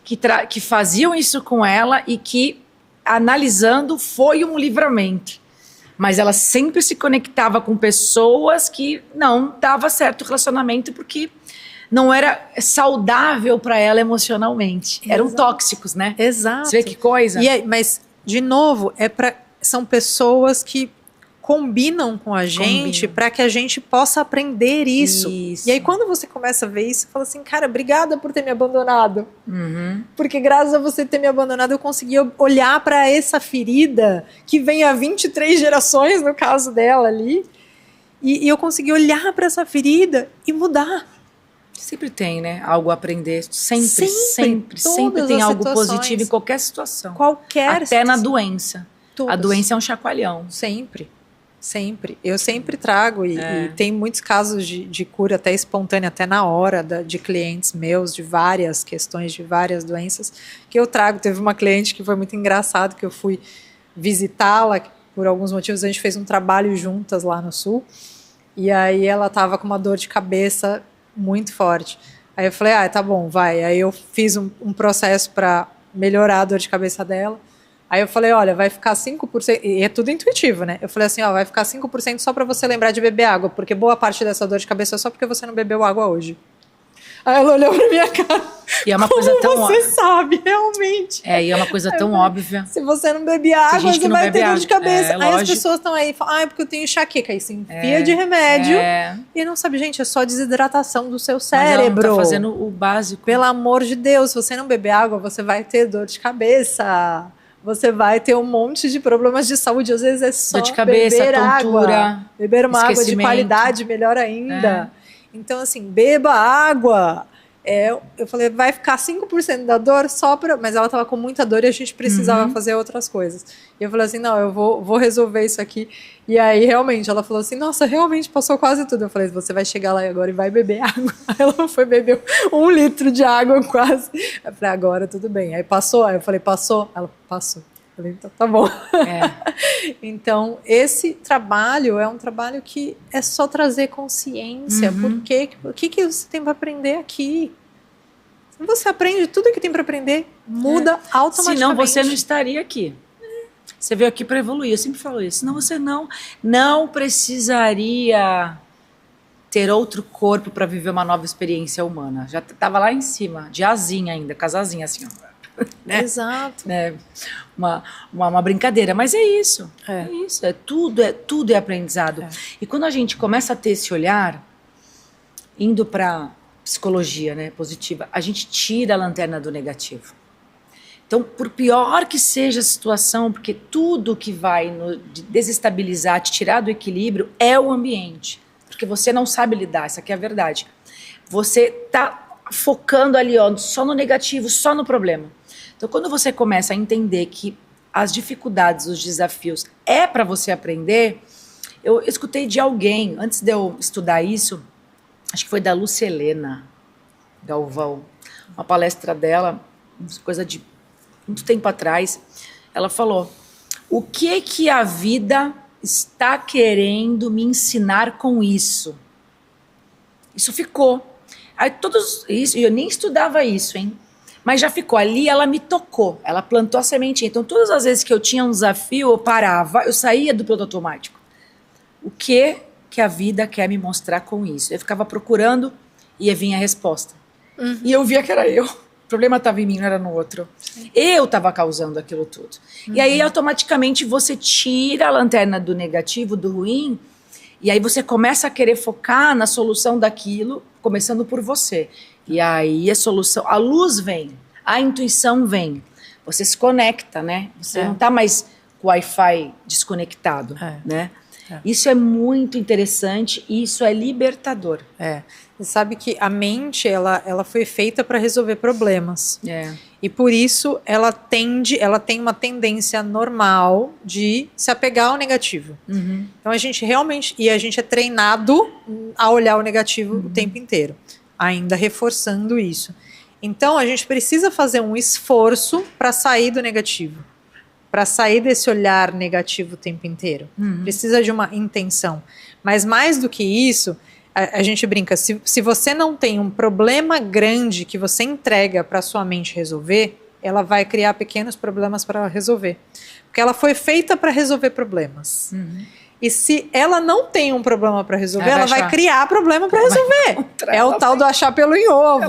Speaker 2: que faziam isso com ela e que, analisando, foi um livramento. Mas ela sempre se conectava com pessoas que não dava certo o relacionamento porque... não era saudável para ela emocionalmente.
Speaker 3: Exato.
Speaker 2: Eram tóxicos, né?
Speaker 3: Exato.
Speaker 2: Você vê que coisa?
Speaker 3: Mas, de novo, são pessoas que combinam com a gente para que a gente possa aprender isso. E aí, quando você começa a ver isso, você fala assim, cara, obrigada por ter me abandonado. Porque graças a você ter me abandonado, eu consegui olhar para essa ferida que vem há 23 gerações, no caso dela ali, e eu consegui olhar para essa ferida e mudar.
Speaker 2: Sempre tem, né? Algo a aprender. Sempre tem algo positivo em qualquer situação. Até situação. Na doença. Todas. A doença é um chacoalhão.
Speaker 3: Sempre. Eu sempre trago, e tem muitos casos de cura até espontânea, até na hora, de clientes meus, de várias questões, de várias doenças, que eu trago. Teve uma cliente que foi muito engraçado, que eu fui visitá-la, por alguns motivos a gente fez um trabalho juntas lá no Sul, e aí ela estava com uma dor de cabeça muito forte. Aí eu falei, tá bom, vai. Aí eu fiz um processo para melhorar a dor de cabeça dela. Aí eu falei, olha, vai ficar 5%, e é tudo intuitivo, né? Eu falei assim, vai ficar 5% só para você lembrar de beber água, porque boa parte dessa dor de cabeça é só porque você não bebeu água hoje. Aí ela olhou pra minha cara.
Speaker 2: E é uma coisa tão
Speaker 3: óbvia. Você sabe, realmente.
Speaker 2: E é uma coisa tão óbvia.
Speaker 3: Se você não beber água, você vai ter dor de cabeça. Aí
Speaker 2: lógico.
Speaker 3: As pessoas estão aí, falam, é porque eu tenho enxaqueca. Aí se enfia de remédio. E não sabe, gente, é só desidratação do seu cérebro.
Speaker 2: Mas ela não tá fazendo o básico.
Speaker 3: Pelo amor de Deus, se você não beber água, você vai ter dor de cabeça. Você vai ter um monte de problemas de saúde. Às vezes é só
Speaker 2: dor de cabeça,
Speaker 3: beber
Speaker 2: tontura,
Speaker 3: água. Beber uma água de qualidade, melhor ainda. Então, assim, beba água. Eu falei, vai ficar 5% da dor só para... Mas ela estava com muita dor e a gente precisava fazer outras coisas. E eu falei assim, não, eu vou resolver isso aqui. E aí, realmente, ela falou assim, nossa, realmente passou quase tudo. Eu falei, você vai chegar lá agora e vai beber água. Aí ela foi beber 1 litro de água quase. Eu falei, agora tudo bem. Aí passou? Aí eu falei, passou? Ela, passou. Eu falei, então tá bom. Então, esse trabalho é um trabalho que é só trazer consciência. O que você tem para aprender aqui? Se você aprende tudo que tem para aprender, muda automaticamente.
Speaker 2: Senão você não estaria aqui. Você veio aqui para evoluir, eu sempre falo isso. Senão você não precisaria ter outro corpo para viver uma nova experiência humana. Já estava lá em cima, de asinha ainda, casazinha assim, ó. Né?
Speaker 3: Exato.
Speaker 2: Né? Uma brincadeira, mas é isso. É isso. Tudo é aprendizado. E quando a gente começa a ter esse olhar, indo para psicologia, né, positiva, a gente tira a lanterna do negativo. Então, por pior que seja a situação, porque tudo que vai desestabilizar, te tirar do equilíbrio, é o ambiente. Porque você não sabe lidar, essa aqui é a verdade. Você tá focando ali, ó, só no negativo, só no problema. Então, quando você começa a entender que as dificuldades, os desafios é para você aprender, eu escutei de alguém, antes de eu estudar isso, acho que foi da Lucelena Galvão, uma palestra dela, coisa de muito tempo atrás, ela falou: o que a vida está querendo me ensinar com isso? Isso ficou. Aí isso, eu nem estudava isso, hein? Mas já ficou ali, ela me tocou, ela plantou a sementinha. Então, todas as vezes que eu tinha um desafio, eu parava, eu saía do piloto automático. O que a vida quer me mostrar com isso? Eu ficava procurando e ia vir a resposta. E eu via que era eu. O problema estava em mim, não era no outro. Eu estava causando aquilo tudo. E aí, automaticamente, você tira a lanterna do negativo, do ruim, e aí você começa a querer focar na solução daquilo, começando por você. E aí a solução, a luz vem, a intuição vem. Você se conecta, né? Você não está mais com o Wi-Fi desconectado, né? Isso é muito interessante e isso é libertador.
Speaker 3: Você sabe que a mente, ela foi feita para resolver problemas. E por isso ela tem uma tendência normal de se apegar ao negativo. Então a gente é treinado a olhar o negativo o tempo inteiro, ainda reforçando isso. Então a gente precisa fazer um esforço para sair do negativo, para sair desse olhar negativo o tempo inteiro. Precisa de uma intenção. Mas mais do que isso, a gente brinca, se você não tem um problema grande que você entrega para sua mente resolver, ela vai criar pequenos problemas para resolver. Porque ela foi feita para resolver problemas. E se ela não tem um problema para resolver, ela vai criar problema para resolver. É o tal do achar pelo em ovo.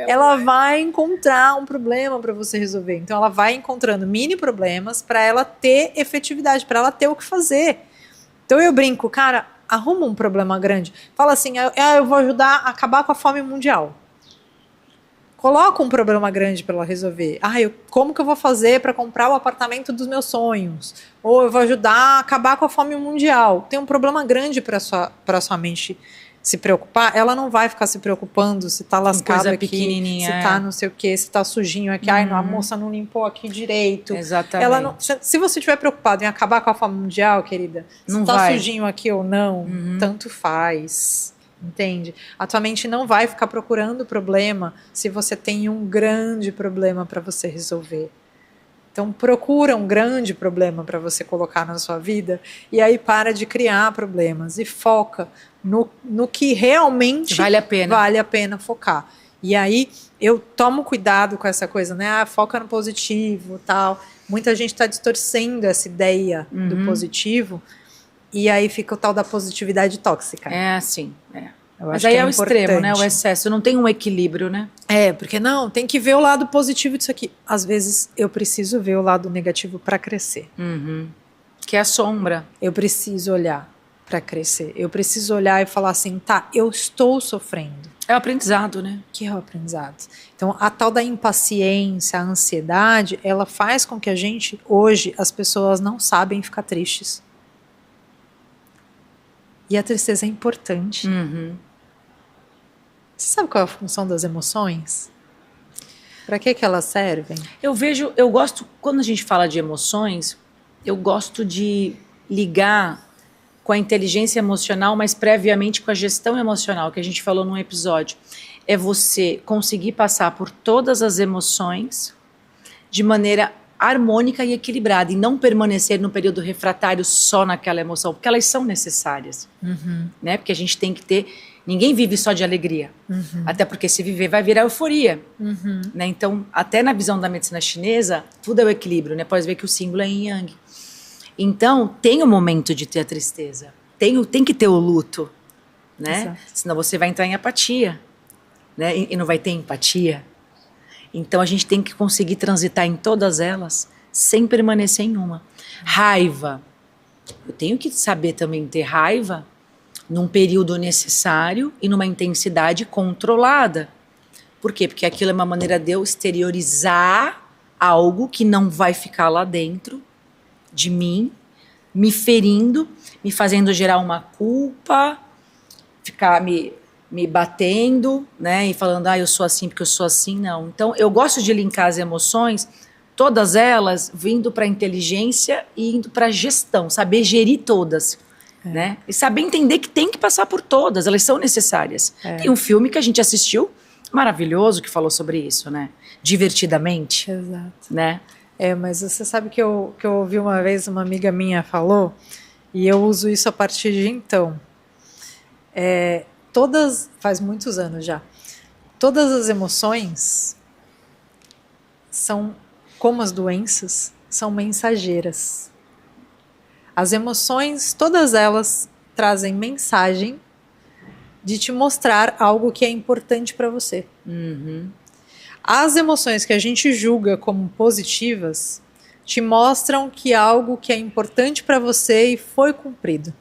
Speaker 3: Ela vai encontrar um problema para você resolver. Então ela vai encontrando mini problemas para ela ter efetividade, para ela ter o que fazer. Então eu brinco, cara, arruma um problema grande. Fala assim, eu vou ajudar a acabar com a fome mundial. Coloca um problema grande para ela resolver. Como que eu vou fazer para comprar o apartamento dos meus sonhos? Ou eu vou ajudar a acabar com a fome mundial. Tem um problema grande para sua mente se preocupar. Ela não vai ficar se preocupando se tá lascado aqui, se tá não sei o que, se tá sujinho aqui. A moça não limpou aqui direito.
Speaker 2: Exatamente.
Speaker 3: Se você estiver preocupado em acabar com a fome mundial, querida, se tá sujinho aqui ou não, tanto faz. Entende? A tua mente não vai ficar procurando problema se você tem um grande problema para você resolver. Então procura um grande problema para você colocar na sua vida e aí para de criar problemas e foca no que realmente vale a pena focar. E aí eu tomo cuidado com essa coisa, né? Foca no positivo, tal. Muita gente está distorcendo essa ideia do positivo. E aí fica o tal da positividade tóxica.
Speaker 2: Sim. Mas aí é o extremo, né? O excesso. Não tem um equilíbrio, né?
Speaker 3: Porque não, tem que ver o lado positivo disso aqui. Às vezes eu preciso ver o lado negativo para crescer.
Speaker 2: Que é a sombra.
Speaker 3: Eu preciso olhar para crescer. Eu preciso olhar e falar assim, tá, eu estou sofrendo.
Speaker 2: É o aprendizado, né?
Speaker 3: Que é o aprendizado. Então, a tal da impaciência, a ansiedade, ela faz com que a gente, hoje, as pessoas não sabem ficar tristes. E a tristeza é importante. Você sabe qual é a função das emoções? Para que elas servem?
Speaker 2: Eu gosto, quando a gente fala de emoções, eu gosto de ligar com a inteligência emocional, mas previamente com a gestão emocional, que a gente falou num episódio. É você conseguir passar por todas as emoções de maneira harmônica e equilibrada, e não permanecer no período refratário só naquela emoção, porque elas são necessárias, né? Porque a gente tem que ter... Ninguém vive só de alegria, até porque se viver vai virar euforia, né? Então, até na visão da medicina chinesa, tudo é o equilíbrio, né? Pode ver que o símbolo é yin yang. Então, tem o momento de ter a tristeza, tem que ter o luto, né? Exato. Senão você vai entrar em apatia, né? E não vai ter empatia. Então a gente tem que conseguir transitar em todas elas sem permanecer em uma. Raiva. Eu tenho que saber também ter raiva, num período necessário e numa intensidade controlada. Por quê? Porque aquilo é uma maneira de eu exteriorizar algo que não vai ficar lá dentro de mim, me ferindo, me fazendo gerar uma culpa, ficar me batendo, né, e falando, eu sou assim porque eu sou assim, não. Então, eu gosto de linkar as emoções, todas elas vindo para a inteligência e indo para a gestão, saber gerir todas, né, e saber entender que tem que passar por todas, elas são necessárias. Tem um filme que a gente assistiu, maravilhoso, que falou sobre isso, né, Divertidamente.
Speaker 3: Exato.
Speaker 2: Né.
Speaker 3: Mas você sabe que eu ouvi uma vez, uma amiga minha falou, e eu uso isso a partir de então. Faz muitos anos já, todas as emoções são, como as doenças, são mensageiras. As emoções, todas elas trazem mensagem de te mostrar algo que é importante para você.
Speaker 2: Uhum.
Speaker 3: As emoções que a gente julga como positivas te mostram que algo que é importante para você e foi cumprido.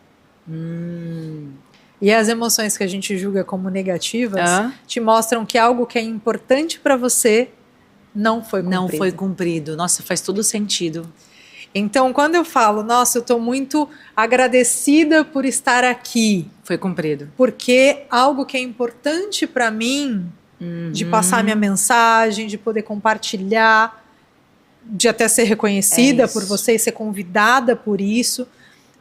Speaker 3: E as emoções que a gente julga como negativas te mostram que algo que é importante para você não foi cumprido.
Speaker 2: Não foi cumprido. Nossa, faz todo sentido.
Speaker 3: Então, quando eu falo, nossa, eu estou muito agradecida por estar aqui.
Speaker 2: Foi cumprido.
Speaker 3: Porque algo que é importante para mim, de passar minha mensagem, de poder compartilhar, de até ser reconhecida por você e ser convidada por isso.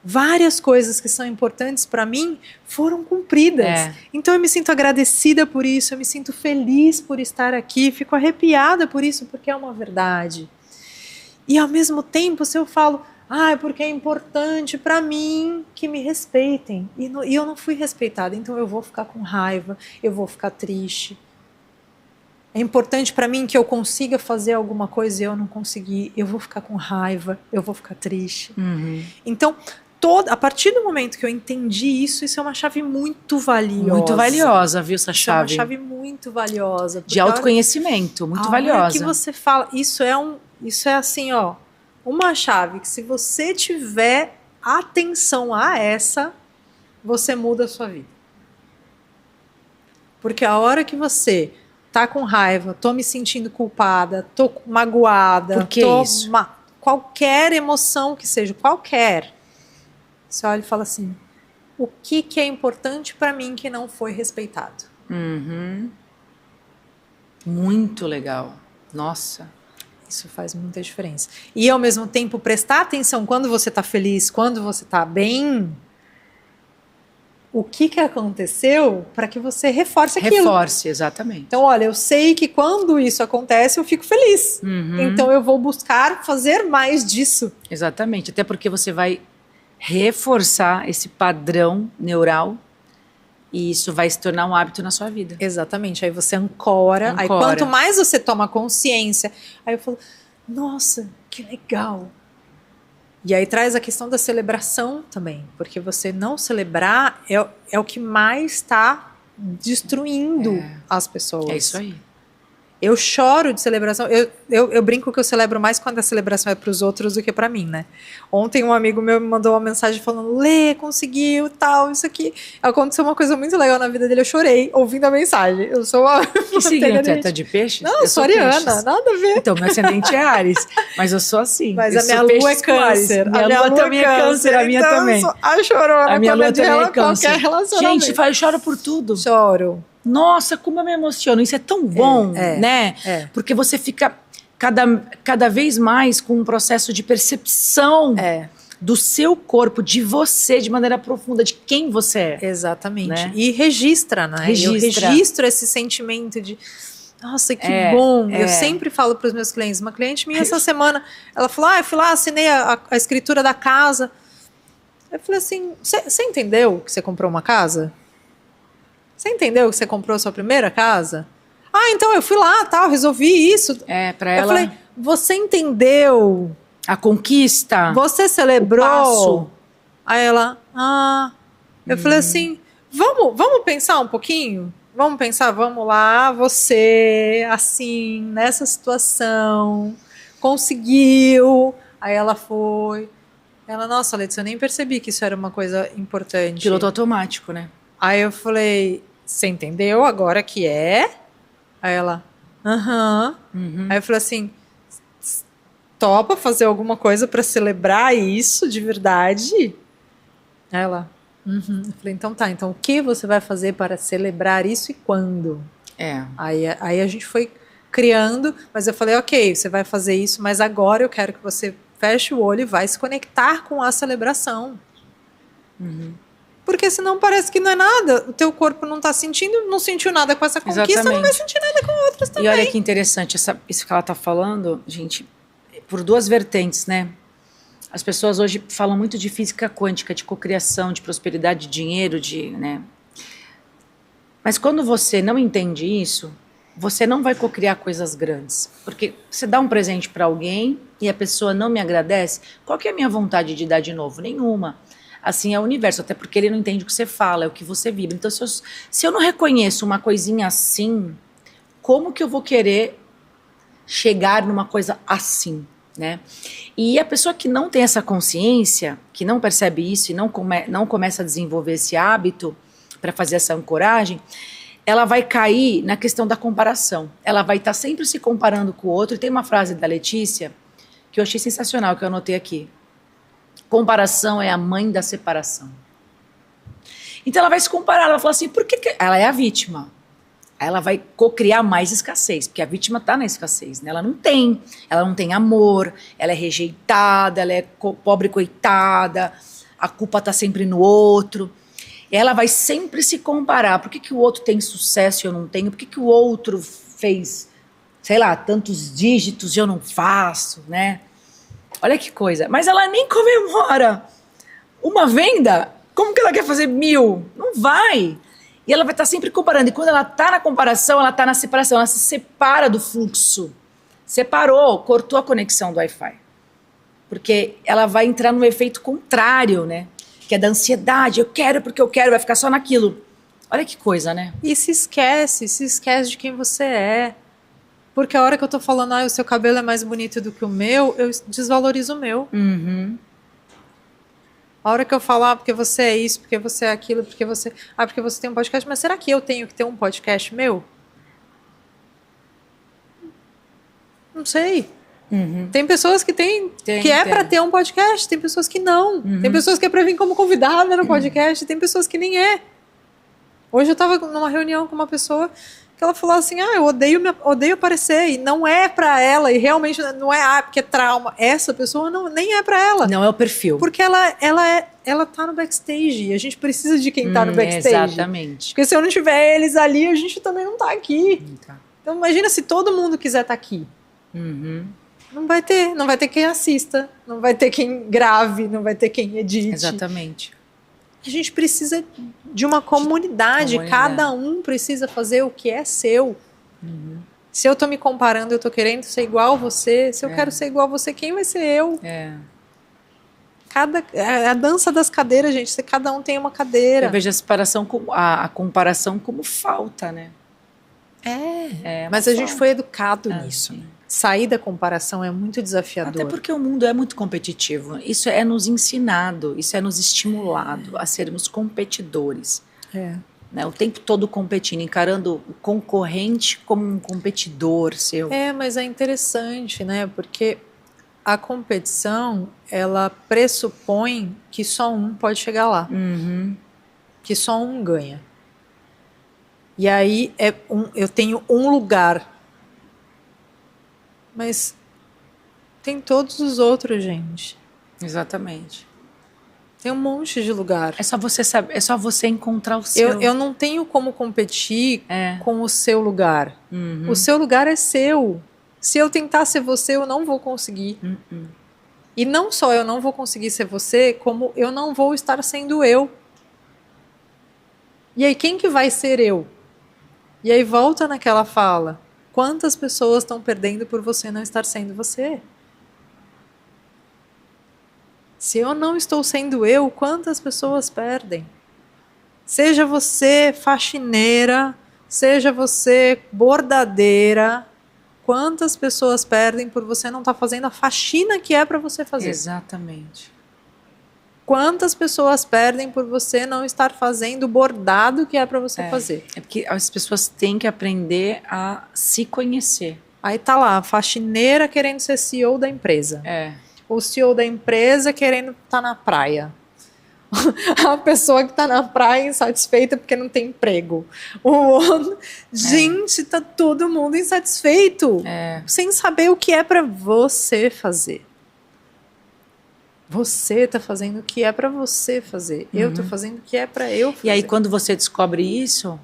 Speaker 3: Várias coisas que são importantes para mim foram cumpridas. Então eu me sinto agradecida por isso, eu me sinto feliz por estar aqui, fico arrepiada por isso, porque é uma verdade. E ao mesmo tempo, se eu falo, porque é importante para mim que me respeitem, e eu não fui respeitada, então eu vou ficar com raiva, eu vou ficar triste. É importante para mim que eu consiga fazer alguma coisa e eu não consegui, eu vou ficar com raiva, eu vou ficar triste. Então, a partir do momento que eu entendi isso é uma chave muito valiosa.
Speaker 2: Muito valiosa, viu, essa chave?
Speaker 3: É uma chave muito valiosa.
Speaker 2: De autoconhecimento, muito valiosa.
Speaker 3: A hora que você fala, isso é assim, uma chave que se você tiver atenção a essa, você muda a sua vida. Porque a hora que você tá com raiva, tô me sentindo culpada, tô magoada,
Speaker 2: por que isso?
Speaker 3: Qualquer emoção que seja, qualquer. Você olha e fala assim, o que é importante para mim que não foi respeitado?
Speaker 2: Muito legal. Nossa.
Speaker 3: Isso faz muita diferença. E ao mesmo tempo prestar atenção quando você está feliz, quando você está bem, o que aconteceu para que você reforce aquilo.
Speaker 2: Reforce, exatamente.
Speaker 3: Então, olha, eu sei que quando isso acontece eu fico feliz. Então eu vou buscar fazer mais disso.
Speaker 2: Exatamente, até porque você vai reforçar esse padrão neural e isso vai se tornar um hábito na sua vida.
Speaker 3: Exatamente, aí você ancora. Aí quanto mais você toma consciência, aí eu falo, nossa, que legal. E aí traz a questão da celebração também, porque você não celebrar é o que mais está destruindo as pessoas.
Speaker 2: É isso aí.
Speaker 3: Eu choro de celebração. Eu brinco que eu celebro mais quando a celebração é para os outros do que para mim, né? Ontem um amigo meu me mandou uma mensagem falando, Lê, conseguiu, tal, isso aqui. Aconteceu uma coisa muito legal na vida dele, eu chorei ouvindo a mensagem. Eu sou uma...
Speaker 2: Que signo é de peixes?
Speaker 3: Não, eu sou ariana, nada a ver.
Speaker 2: Então, meu ascendente é Áries, mas eu sou assim.
Speaker 3: Mas a minha lua é câncer.
Speaker 2: Minha lua também é câncer, a minha também.
Speaker 3: A chorona,
Speaker 2: a minha lua também é câncer.
Speaker 3: Qualquer relacionamento.
Speaker 2: Gente, eu choro por tudo.
Speaker 3: Choro.
Speaker 2: Nossa, como eu me emociono. Isso é tão bom, né? Porque você fica cada vez mais com um processo de percepção do seu corpo, de você, de maneira profunda, de quem você é.
Speaker 3: Exatamente.
Speaker 2: Né?
Speaker 3: E registra, né? Eu registro esse sentimento de... Nossa, que bom. Eu sempre falo para os meus clientes. Uma cliente minha essa semana, ela falou, eu fui lá, assinei a escritura da casa. Eu falei assim, você entendeu que você comprou uma casa? Você entendeu que você comprou a sua primeira casa? Então eu fui lá, tal, resolvi isso.
Speaker 2: Pra ela...
Speaker 3: Eu falei, você entendeu?
Speaker 2: A conquista.
Speaker 3: Você celebrou?
Speaker 2: O passo.
Speaker 3: Aí ela, Eu falei assim, vamos pensar um pouquinho? Vamos pensar, vamos lá, você, assim, nessa situação, conseguiu. Aí ela foi, Ela, nossa, Letícia, eu nem percebi que isso era uma coisa importante.
Speaker 2: Piloto automático, né?
Speaker 3: Aí eu falei, você entendeu agora que é? Aí ela, aham. Aí eu falei assim, topa fazer alguma coisa pra celebrar isso de verdade? Aí ela, uhum. Eu falei, então tá, então o que você vai fazer para celebrar isso e quando? Aí a gente foi criando, mas eu falei, ok, você vai fazer isso, mas agora eu quero que você feche o olho e vai se conectar com a celebração. Porque senão parece que não é nada. O teu corpo não tá sentindo, não sentiu nada com essa conquista,
Speaker 2: Exatamente.
Speaker 3: não vai sentir nada com outras também.
Speaker 2: E olha que interessante, isso que ela tá falando, gente, por duas vertentes, né? As pessoas hoje falam muito de física quântica, de cocriação, de prosperidade, de dinheiro, né? Mas quando você não entende isso, você não vai cocriar coisas grandes. Porque você dá um presente para alguém e a pessoa não me agradece, qual que é a minha vontade de dar de novo? Nenhuma. Assim é o universo, até porque ele não entende o que você fala, é o que você vibra. Então, se eu não reconheço uma coisinha assim, como que eu vou querer chegar numa coisa assim, né? E a pessoa que não tem essa consciência, que não percebe isso e não começa a desenvolver esse hábito para fazer essa ancoragem, ela vai cair na questão da comparação. Ela vai estar sempre se comparando com o outro. E tem uma frase da Letícia que eu achei sensacional, que eu anotei aqui. Comparação é a mãe da separação. Então ela vai se comparar, ela vai falar assim, por que ela é a vítima? Ela vai cocriar mais escassez, porque a vítima está na escassez, né? Ela não tem amor, ela é rejeitada, ela é pobre coitada, a culpa está sempre no outro. Ela vai sempre se comparar. Por que o outro tem sucesso e eu não tenho? Por que o outro fez, sei lá, tantos dígitos e eu não faço, né? Olha que coisa. Mas ela nem comemora uma venda. Como que ela quer fazer 1000? Não vai. E ela vai estar sempre comparando. E quando ela está na comparação, ela está na separação. Ela se separa do fluxo. Separou, cortou a conexão do Wi-Fi. Porque ela vai entrar no efeito contrário, né? Que é da ansiedade. Eu quero porque eu quero, vai ficar só naquilo. Olha que coisa, né?
Speaker 3: E se esquece de quem você é. Porque a hora que eu tô falando, o seu cabelo é mais bonito do que o meu, eu desvalorizo o meu. A hora que eu falar, porque você é isso, porque você é aquilo, porque você tem um podcast, mas será que eu tenho que ter um podcast meu? Não sei. Tem pessoas que é para ter um podcast, tem pessoas que não. Tem pessoas que é para vir como convidada no podcast, tem pessoas que nem é. Hoje eu tava numa reunião com uma pessoa que ela falou assim, eu odeio aparecer, e não é pra ela, e realmente não é, porque é trauma. Essa pessoa nem é pra ela.
Speaker 2: Não é o perfil.
Speaker 3: Porque ela tá no backstage, e a gente precisa de quem tá no backstage.
Speaker 2: Exatamente.
Speaker 3: Porque se eu não tiver eles ali, a gente também não tá aqui. Então imagina se todo mundo quiser estar aqui. Não vai ter quem assista, não vai ter quem grave, não vai ter quem edite.
Speaker 2: Exatamente.
Speaker 3: A gente precisa de uma comunidade. Cada um precisa fazer o que é seu. Se eu tô me comparando, eu tô querendo ser igual a você. Se eu quero ser igual a você, quem vai ser eu? A dança das cadeiras, gente. Se cada um tem uma cadeira.
Speaker 2: Eu vejo a comparação como falta, né?
Speaker 3: Mas a gente foi educado nisso.
Speaker 2: Sim.
Speaker 3: Sair da comparação é muito desafiador.
Speaker 2: Até porque o mundo é muito competitivo. Isso é nos ensinado, isso é nos estimulado a sermos competidores. Né? O tempo todo competindo, encarando o concorrente como um competidor seu.
Speaker 3: Mas é interessante, né? Porque a competição, ela pressupõe que só um pode chegar lá. Que só um ganha. E aí eu tenho um lugar. Mas tem todos os outros, gente.
Speaker 2: Exatamente.
Speaker 3: Tem um monte de lugar.
Speaker 2: É só você saber, é só você encontrar o seu.
Speaker 3: Eu não tenho como competir com o seu lugar. O seu lugar é seu. Se eu tentar ser você, eu não vou conseguir. E não só eu não vou conseguir ser você, como eu não vou estar sendo eu. E aí quem que vai ser eu? E aí volta naquela fala. Quantas pessoas estão perdendo por você não estar sendo você? Se eu não estou sendo eu, quantas pessoas perdem? Seja você faxineira, seja você bordadeira, quantas pessoas perdem por você não estar fazendo a faxina que é para você fazer?
Speaker 2: Exatamente.
Speaker 3: quantas pessoas perdem por você não estar fazendo o bordado que é para você fazer.
Speaker 2: É porque as pessoas têm que aprender a se conhecer.
Speaker 3: Aí tá lá, a faxineira querendo ser CEO da empresa. O CEO da empresa querendo estar na praia. A pessoa que está na praia insatisfeita porque não tem emprego. O outro... Gente, tá todo mundo insatisfeito. Sem saber o que é para você fazer. Você tá fazendo o que é para você fazer. Eu tô fazendo o que é para eu fazer.
Speaker 2: E aí, quando você descobre isso,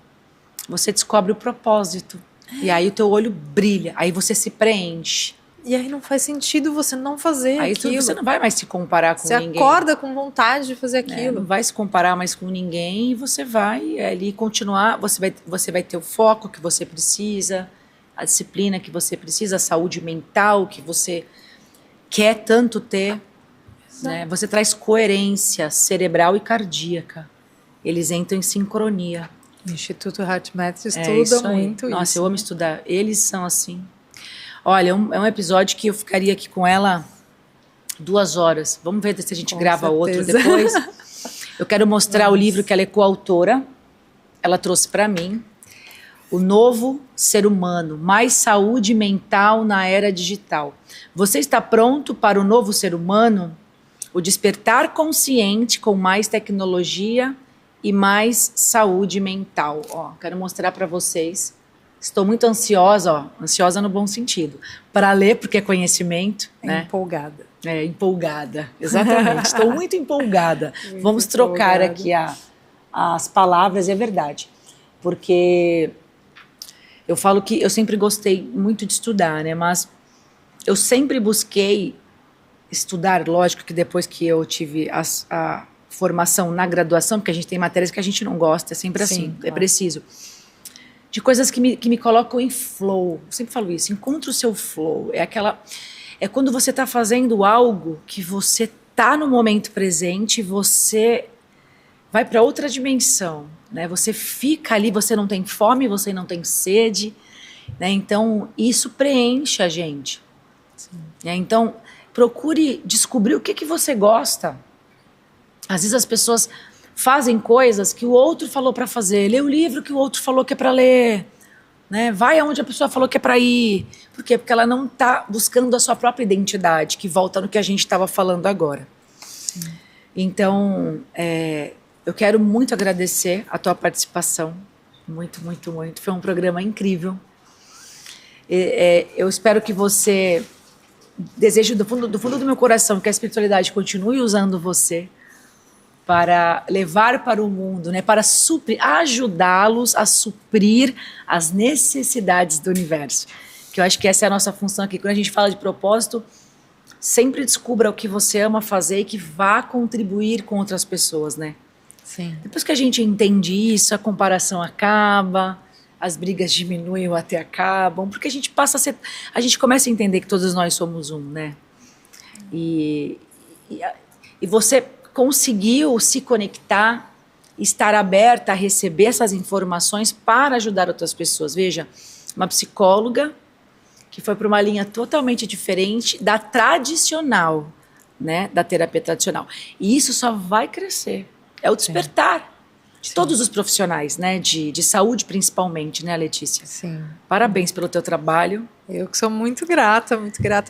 Speaker 2: você descobre o propósito. E aí o teu olho brilha. Aí você se preenche.
Speaker 3: E aí não faz sentido você não fazer
Speaker 2: aí
Speaker 3: aquilo.
Speaker 2: Você não vai mais se comparar com ninguém.
Speaker 3: Você acorda com vontade de fazer aquilo.
Speaker 2: Não vai se comparar mais com ninguém e você vai ali continuar. Você vai ter o foco que você precisa, a disciplina que você precisa, a saúde mental que você quer tanto ter. Né? Você traz coerência cerebral e cardíaca. Eles entram em sincronia.
Speaker 3: O Instituto HeartMath estuda muito isso.
Speaker 2: Nossa, eu amo estudar. Eles são assim. Olha, é um episódio que eu ficaria aqui com ela 2 horas. Vamos ver se a gente grava outro depois. Eu quero mostrar o livro que ela é coautora. Ela trouxe para mim. O Novo Ser Humano, mais saúde mental na era digital. Você está pronto para o novo ser humano? O despertar consciente com mais tecnologia e mais saúde mental. Ó, quero mostrar para vocês. Estou muito ansiosa, ansiosa no bom sentido, para ler, porque é conhecimento. Né?
Speaker 3: Empolgada.
Speaker 2: Empolgada, exatamente. Estou muito empolgada. Vamos trocar aqui as palavras, é verdade. Porque eu falo que eu sempre gostei muito de estudar, né? Mas eu sempre busquei estudar, lógico que depois que eu tive a formação na graduação, porque a gente tem matérias que a gente não gosta, é sempre assim, é preciso. De coisas que me colocam em flow. Eu sempre falo isso, encontra o seu flow. É quando você está fazendo algo que você está no momento presente, você vai para outra dimensão, né? Você fica ali, você não tem fome, você não tem sede, né? Então isso preenche a gente. Né? Então procure descobrir o que você gosta. Às vezes as pessoas fazem coisas que o outro falou para fazer, lê o livro que o outro falou que é para ler, né? Vai aonde a pessoa falou que é para ir. Por quê? Porque ela não está buscando a sua própria identidade, que volta no que a gente estava falando agora. Então, eu quero muito agradecer a tua participação, muito, muito, muito. Foi um programa incrível. Eu espero que você, desejo do fundo do meu coração que a espiritualidade continue usando você para levar para o mundo, né, para ajudá-los a suprir as necessidades do universo. Que eu acho que essa é a nossa função aqui. Quando a gente fala de propósito, sempre descubra o que você ama fazer e que vá contribuir com outras pessoas, né?
Speaker 3: Sim.
Speaker 2: Depois que a gente entende isso, a comparação acaba, as brigas diminuem ou até acabam, porque a gente começa a entender que todos nós somos um, né? E você conseguiu se conectar, estar aberta a receber essas informações para ajudar outras pessoas. Veja, uma psicóloga que foi para uma linha totalmente diferente da tradicional, né, da terapia tradicional. E isso só vai crescer. É o despertar de todos os profissionais, né, de saúde principalmente, né, Letícia?
Speaker 3: Sim.
Speaker 2: Parabéns pelo teu trabalho.
Speaker 3: Eu que sou muito grata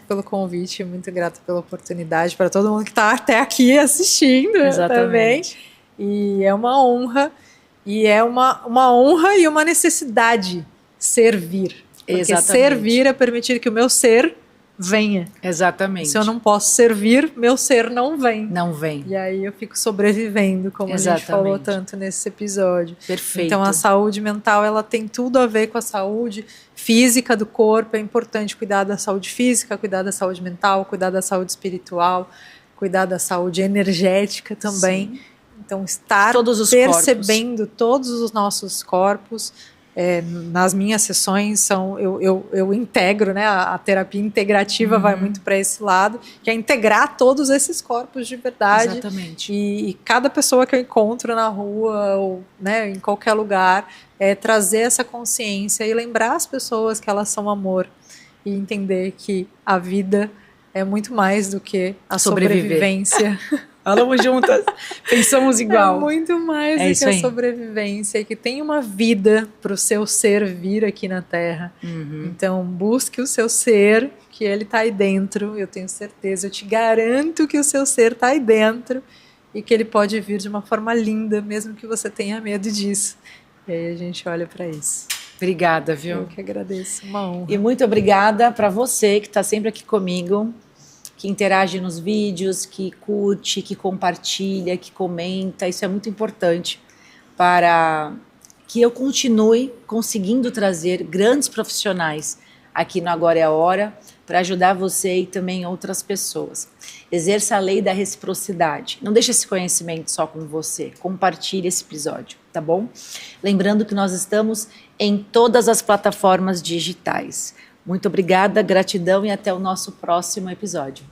Speaker 3: pelo convite, muito grata pela oportunidade, para todo mundo que está até aqui assistindo.
Speaker 2: Exatamente.
Speaker 3: Também. E é uma honra, e é uma honra e uma necessidade servir. Porque
Speaker 2: Exatamente.
Speaker 3: servir é permitir que o meu ser venha.
Speaker 2: Exatamente.
Speaker 3: Se eu não posso servir, meu ser não vem.
Speaker 2: Não vem.
Speaker 3: E aí eu fico sobrevivendo, como
Speaker 2: Exatamente.
Speaker 3: a gente falou tanto nesse episódio.
Speaker 2: Perfeito.
Speaker 3: Então a saúde mental, ela tem tudo a ver com a saúde física do corpo. É importante cuidar da saúde física, cuidar da saúde mental, cuidar da saúde espiritual, cuidar da saúde energética também. Sim. Então estar percebendo todos os nossos corpos. Nas minhas sessões eu integro, né, a terapia integrativa vai muito para esse lado, que é integrar todos esses corpos de verdade.
Speaker 2: Exatamente.
Speaker 3: E cada pessoa que eu encontro na rua ou, né, em qualquer lugar, trazer essa consciência e lembrar as pessoas que elas são amor e entender que a vida é muito mais do que a sobrevivência
Speaker 2: Falamos juntas, pensamos igual.
Speaker 3: É muito mais
Speaker 2: É
Speaker 3: do
Speaker 2: isso
Speaker 3: que a
Speaker 2: aí.
Speaker 3: sobrevivência, que tem uma vida para o seu ser vir aqui na Terra. Então, busque o seu ser, que ele está aí dentro, eu tenho certeza, eu te garanto que o seu ser está aí dentro e que ele pode vir de uma forma linda, mesmo que você tenha medo disso. E aí a gente olha para isso.
Speaker 2: Obrigada, viu?
Speaker 3: Eu que agradeço, uma honra.
Speaker 2: E muito obrigada para você que está sempre aqui comigo, que interage nos vídeos, que curte, que compartilha, que comenta. Isso é muito importante para que eu continue conseguindo trazer grandes profissionais aqui no Agora é a Hora para ajudar você e também outras pessoas. Exerça a lei da reciprocidade. Não deixe esse conhecimento só com você. Compartilhe esse episódio, tá bom? Lembrando que nós estamos em todas as plataformas digitais. Muito obrigada, gratidão e até o nosso próximo episódio.